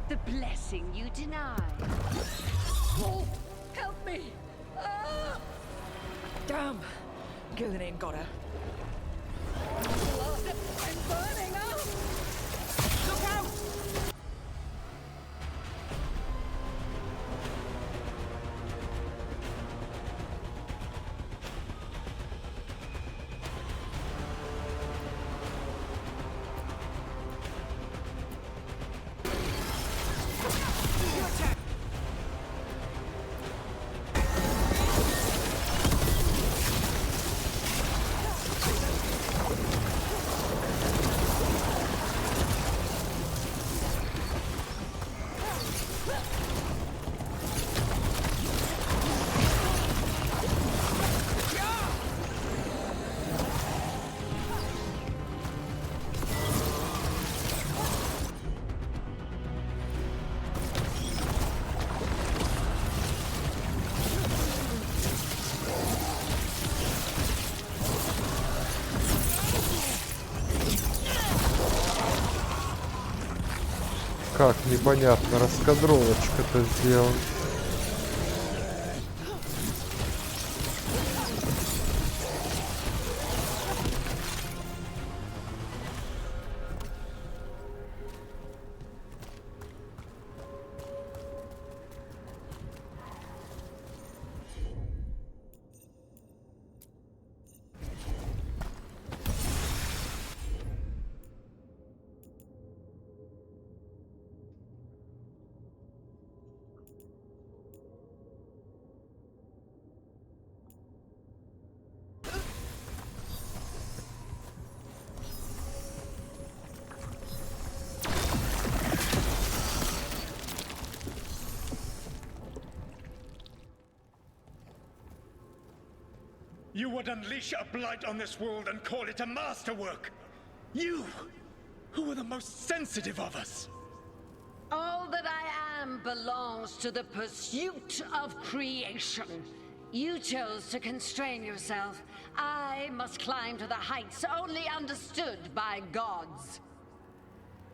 The blessing you deny. Wolf, help me! Ah! Damn! Gillian got her. I'm burning up! Look out! Как непонятно, раскадровочка-то сделана. You would unleash a blight on this world and call it a masterwork! You, who were the most sensitive of us! All that I am belongs to the pursuit of creation. You chose to constrain yourself. I must climb to the heights only understood by gods.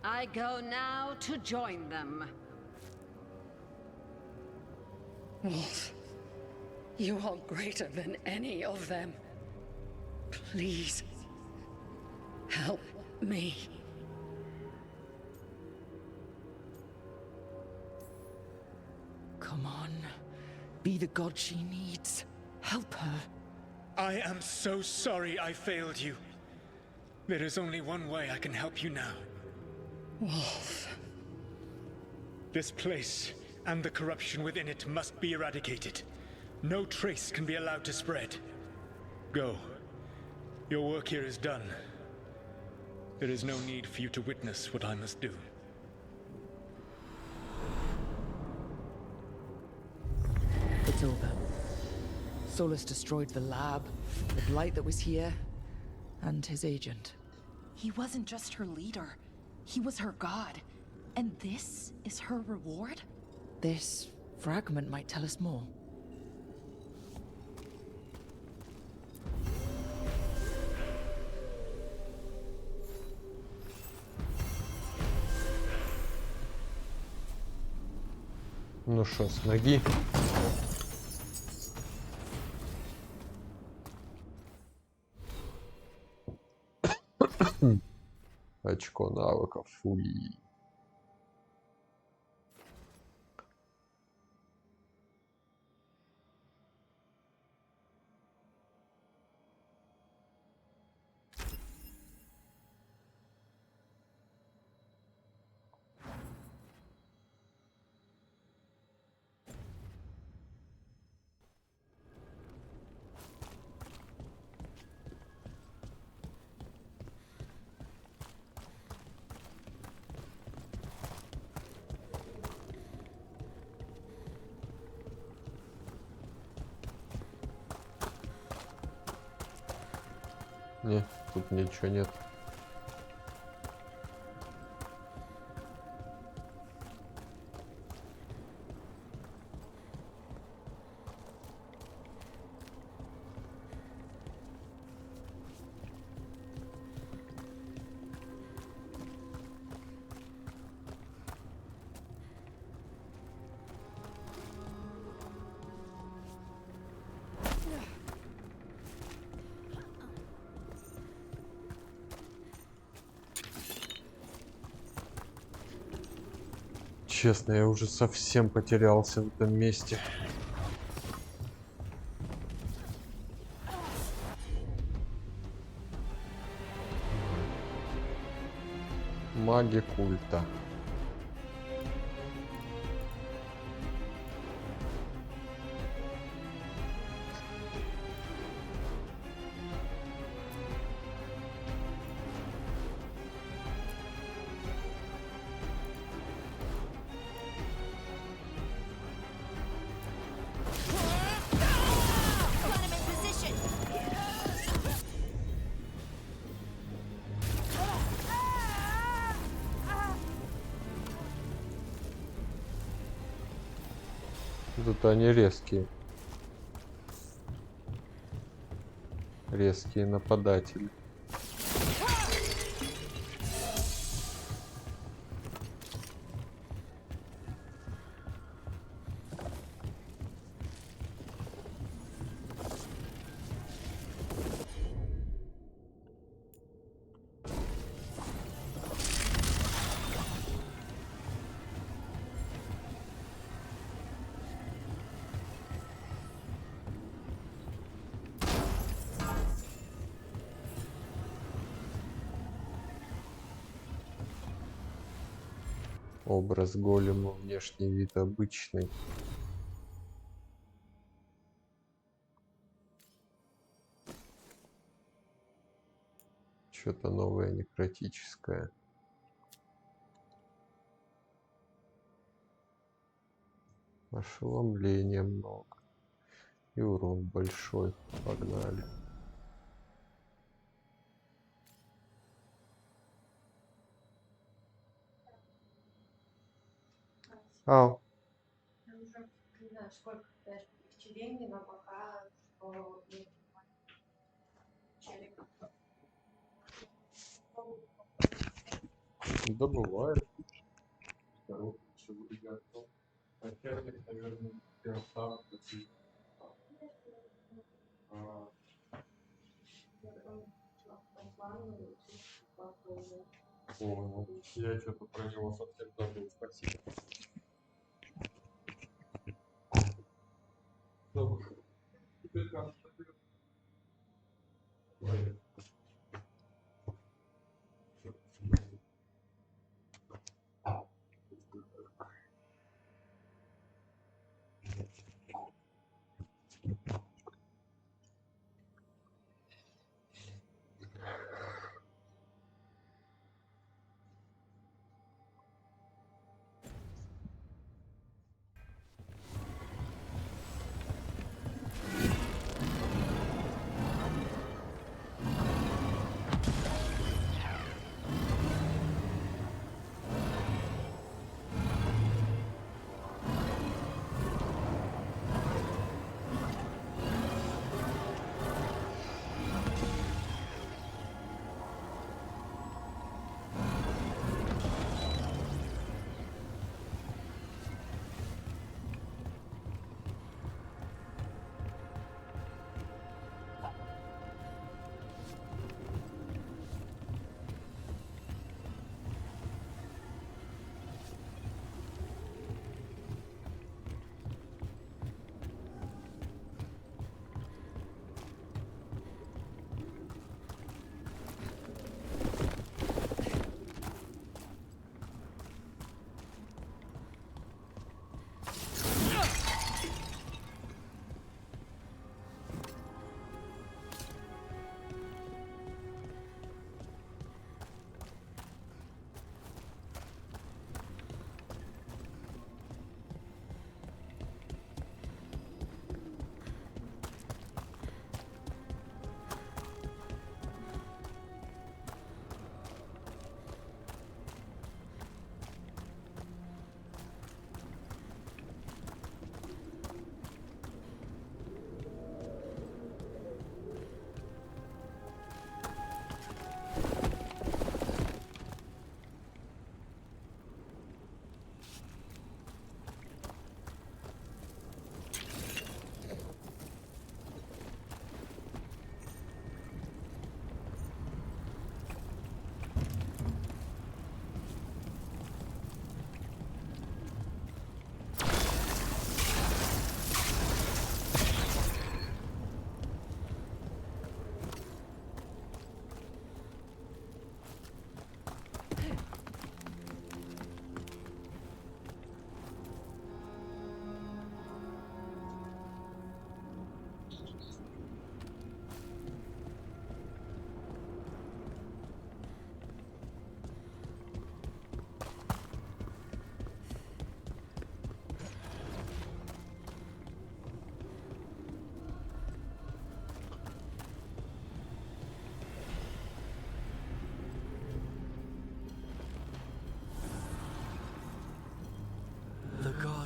I go now to join them. Wolf, you are greater than any of them. Please, help me. Come on. Be the god she needs. Help her. I am so sorry I failed you. There is only one way I can help you now. Wolf. This place and the corruption within it must be eradicated. No trace can be allowed to spread. Go. Your work here is done. There is no need for you to witness what I must do. It's over. Solus destroyed the lab, the blight that was here, and his agent. He wasn't just her leader. He was her god. And this is her reward? This fragment might tell us more. Ну шо, с ноги. Очко навыков. Фуй. Не, тут ничего нет. честно, я уже совсем потерялся в этом месте. Маги культа. Got him in position. Тут они резкие. Резкие нападатели. Образ голема, внешний вид обычный. Что-то новое некротическое. Ошеломления много. И урон большой. Погнали. Ау. Я уже не знаю, сколько даже впечатлений, но пока что череп. Да бывает. Второй все выглядит. Начальник, наверное, прям сам такой. Понял. Я что-то про него совсем забыл. Спасибо. Ну, теперь как?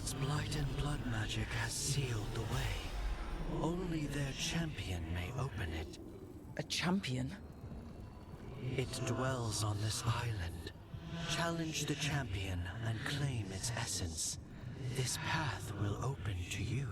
Its blight and blood magic has sealed the way. Only their champion may open it. A champion? It dwells on this island. Challenge the champion and claim its essence. This path will open to you.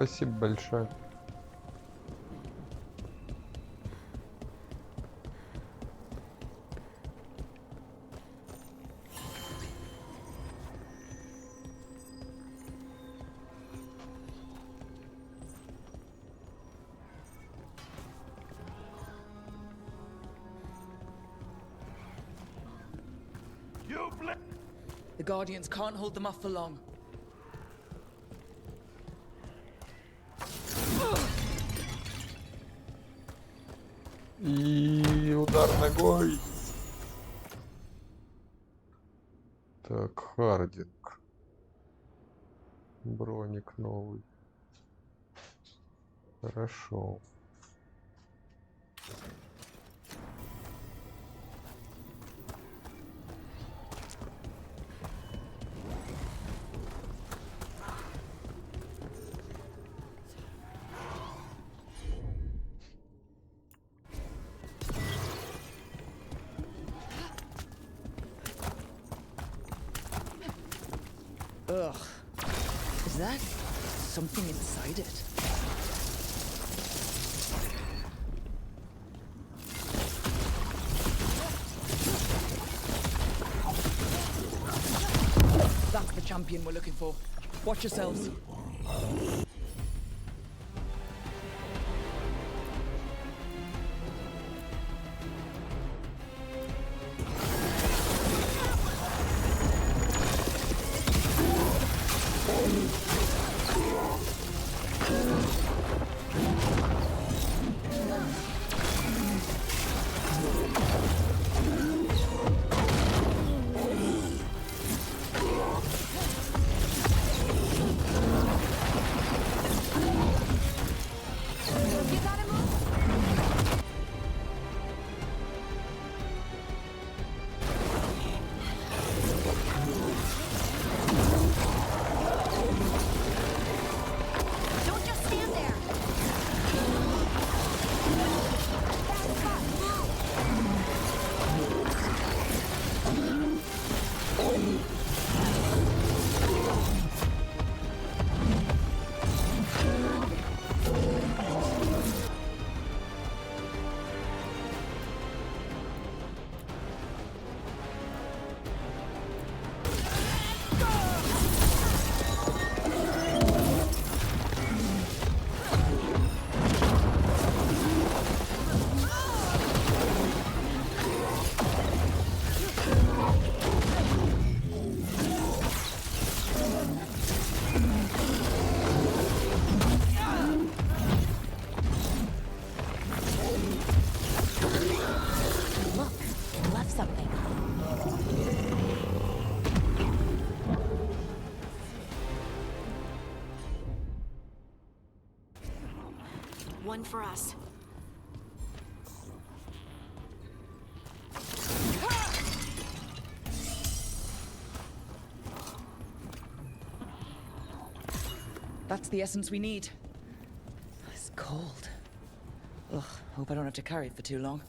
Спасибо большое. The Guardians can't hold them off for long. И удар ногой. Так, Хардинг. Броник новый. Хорошо. Ugh. Is that something inside it? That's the champion we're looking for. Watch yourselves. One for us. That's the essence we need. It's cold. Ugh, hope I don't have to carry it for too long.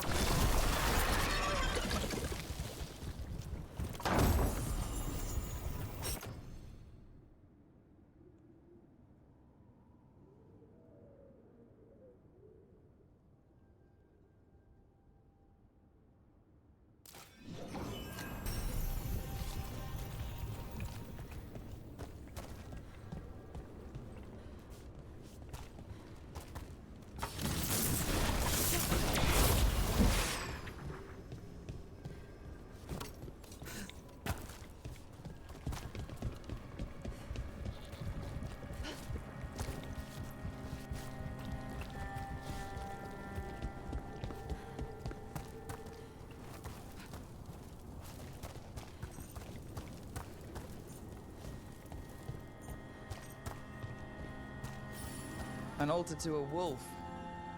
An altar to a wolf.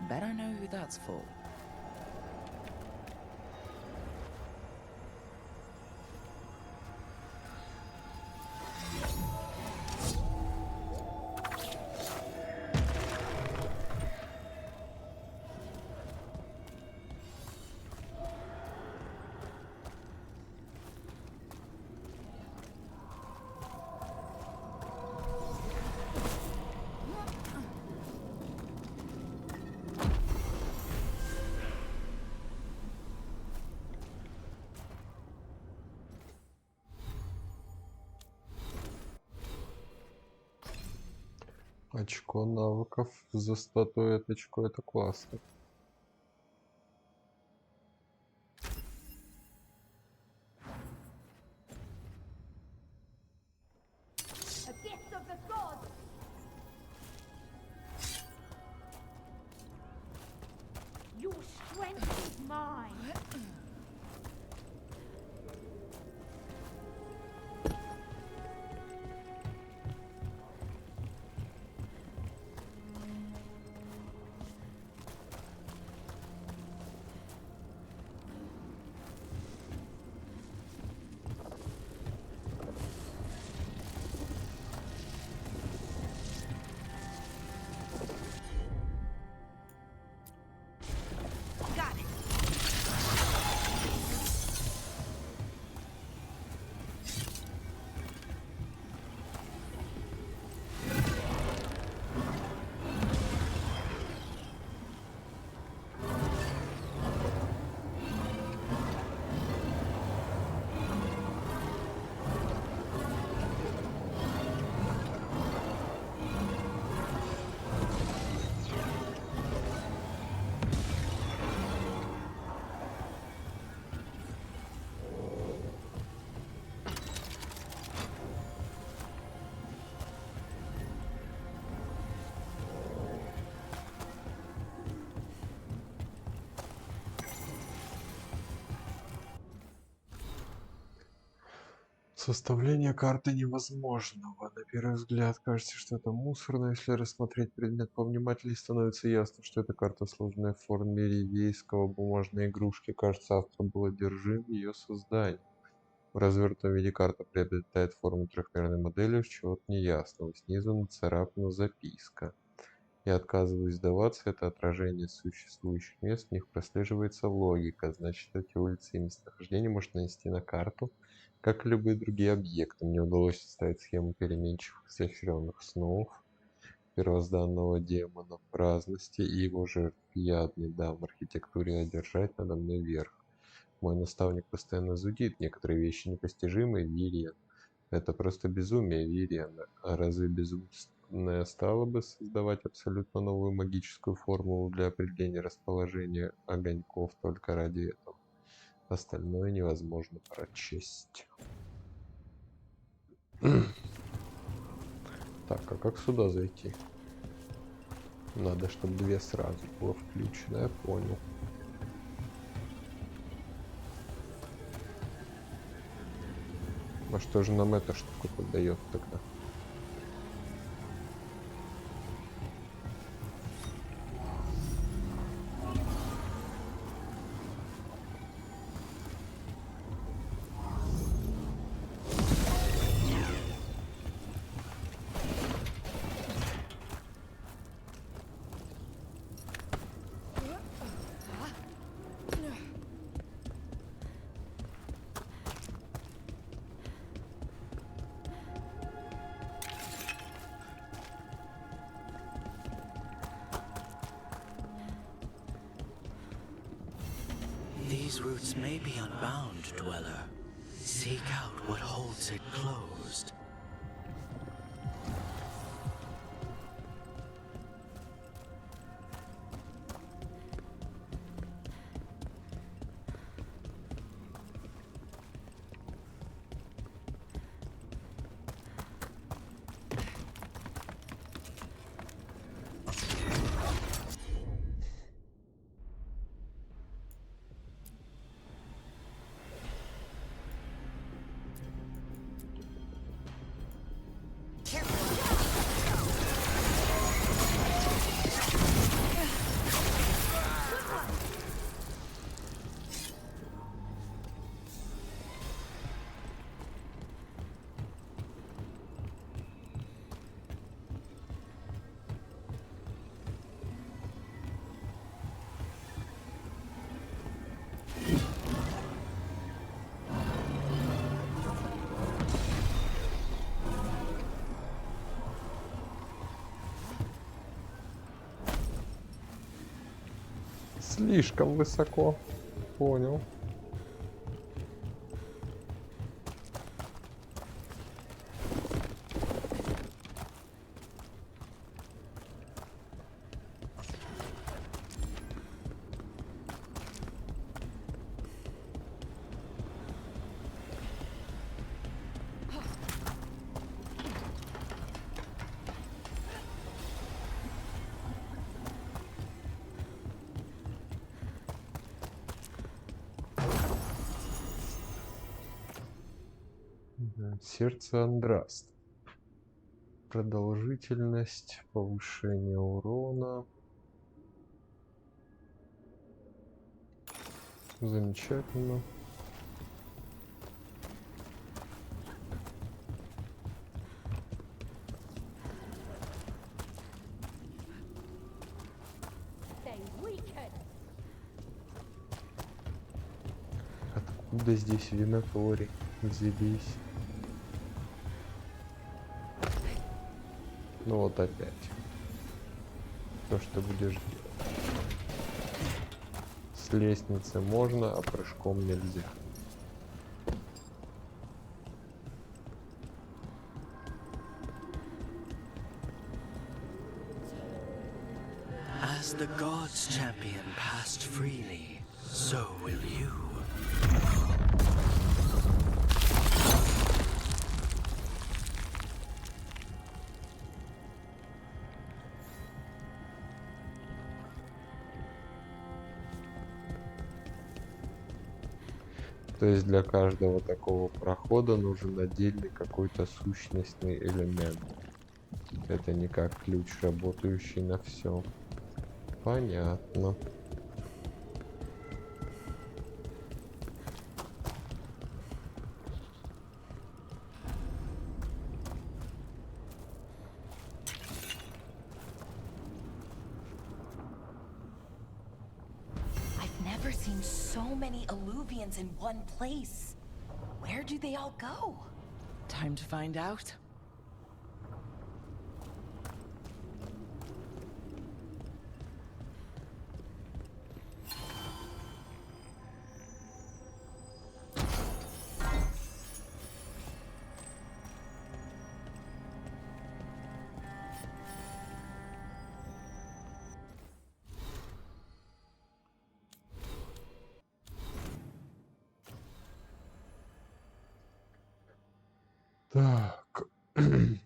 Bet I know who that's for. Очко навыков за статуэточку, это классно. A gift of the gods! Your strength is mine! Составление карты невозможного. На первый взгляд кажется, что это мусор, но если рассмотреть предмет повнимательнее, становится ясно, что эта карта, сложная в форме ревейского бумажной игрушки. Кажется, автор был одержим ее созданием. В развернутом виде карта приобретает форму трехмерной модели чего-то неясного. Снизу нацарапана записка. Я отказываюсь сдаваться, это отражение существующих мест, в них прослеживается логика. Значит, эти улицы и местонахождения можно нанести на карту, как и любые другие объекты. Мне удалось составить схему переменчивых изощренных снов, первозданного демона праздности и его жертв. Я не дам архитектуре одержать надо мной верх. Мой наставник постоянно зудит, некоторые вещи непостижимы, Вириан. Это просто безумие, Вириан. А разве безумное стало бы создавать абсолютно новую магическую формулу для определения расположения огоньков только ради этого? Остальное невозможно прочесть. Так, а как сюда зайти? Надо, чтобы две сразу было включено, я понял. А что же нам эта штука подает тогда? These roots may be unbound, Dweller. Seek out what holds it closed. Слишком высоко. Понял. Сердце Андраст. Продолжительность, повышение урона. Замечательно. Откуда здесь виноторий взялись? Ну вот опять. То, что будешь делать. С лестницы можно, а прыжком нельзя. As the gods' champion passed freely, so will you. То есть для каждого такого прохода нужен отдельный какой-то сущностный элемент. Это не как ключ, работающий на все. Понятно. I've never seen so many alluvians in one place. Where do they all go? Time to find out. Так. Мгм.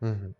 Мгм.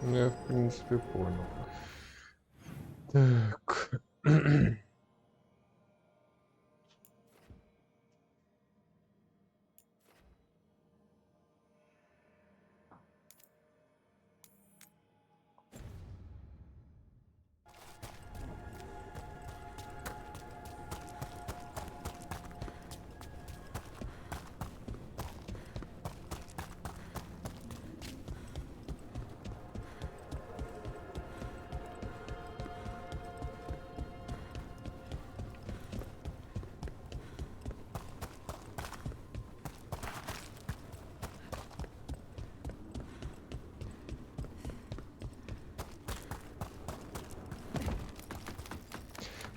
Ну, я, в принципе, понял. Так.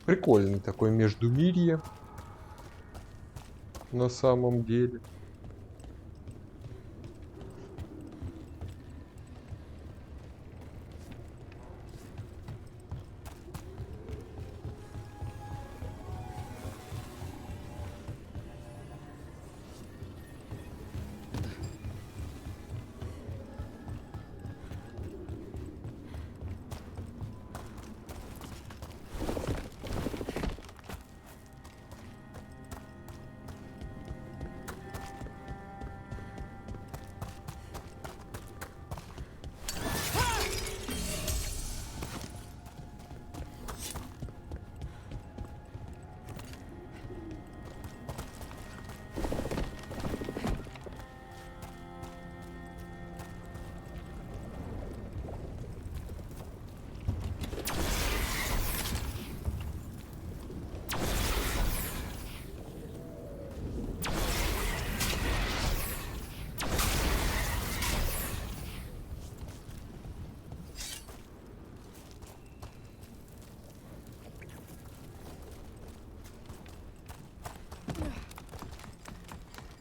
Прикольный такой междумирье на самом деле.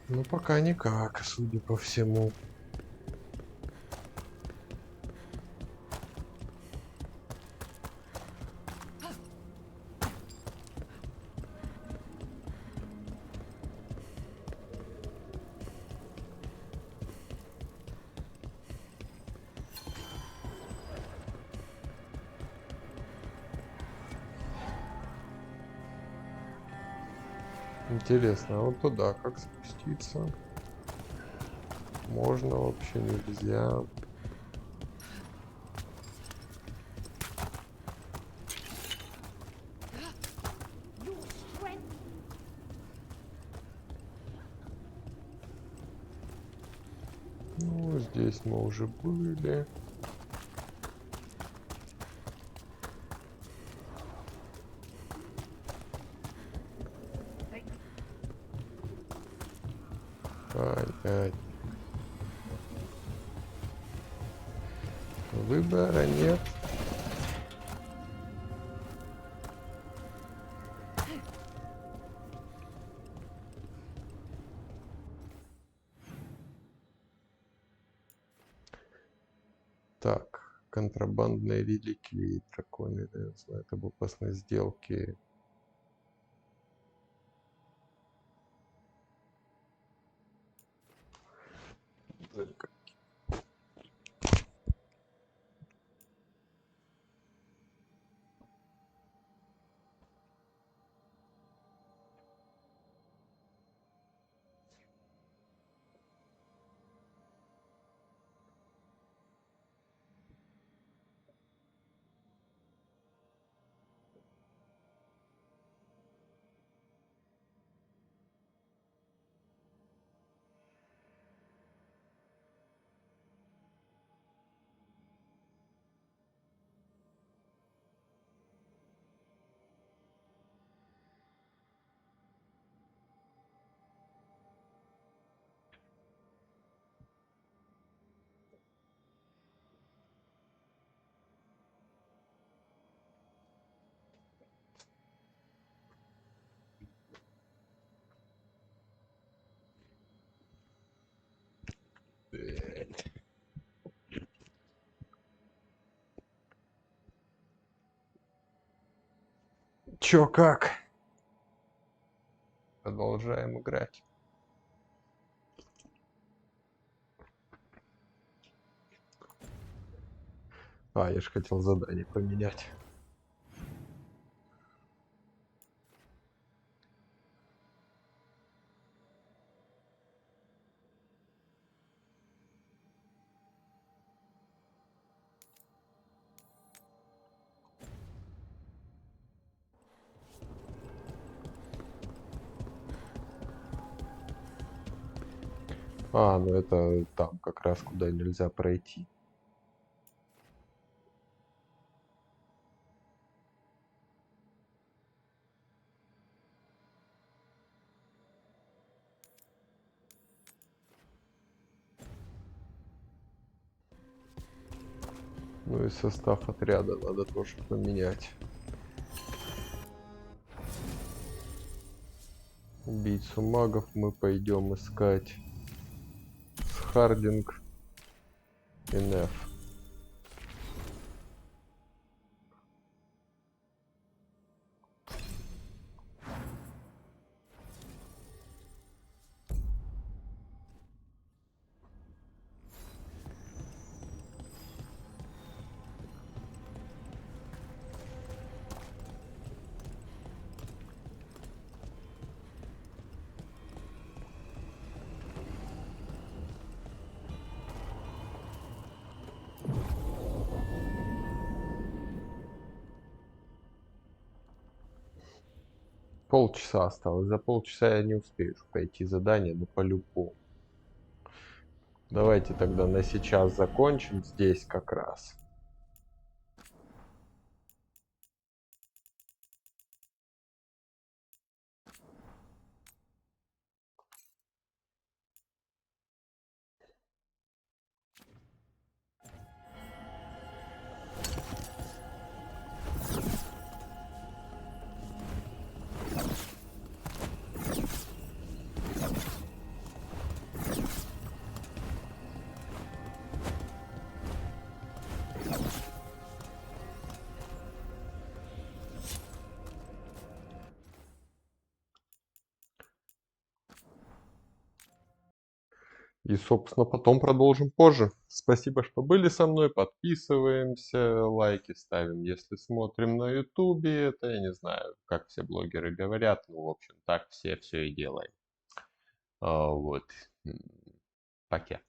Ну, пока никак, судя по всему. Интересно, а вот туда как спуститься? Можно, вообще нельзя. Ну, здесь мы уже были. Понятно. Выбора нет. Так, контрабандные реликвии, драконы, да, знают об опасной сделке. Чё как? Продолжаем играть. Я ж хотел задание поменять. Ну это там как раз куда нельзя пройти. Ну и состав отряда надо тоже поменять. Убийцу магов мы пойдем искать с Хардинг и Неф. Полчаса осталось. За полчаса я не успею пройти задание, но по-любому. Давайте тогда на сейчас закончим здесь как раз. И, собственно, потом продолжим позже. Спасибо, что были со мной. Подписываемся, лайки ставим, если смотрим на ютубе. Это, я не знаю, как все блогеры говорят. Ну, в общем, так все и делаем. Вот. Пока.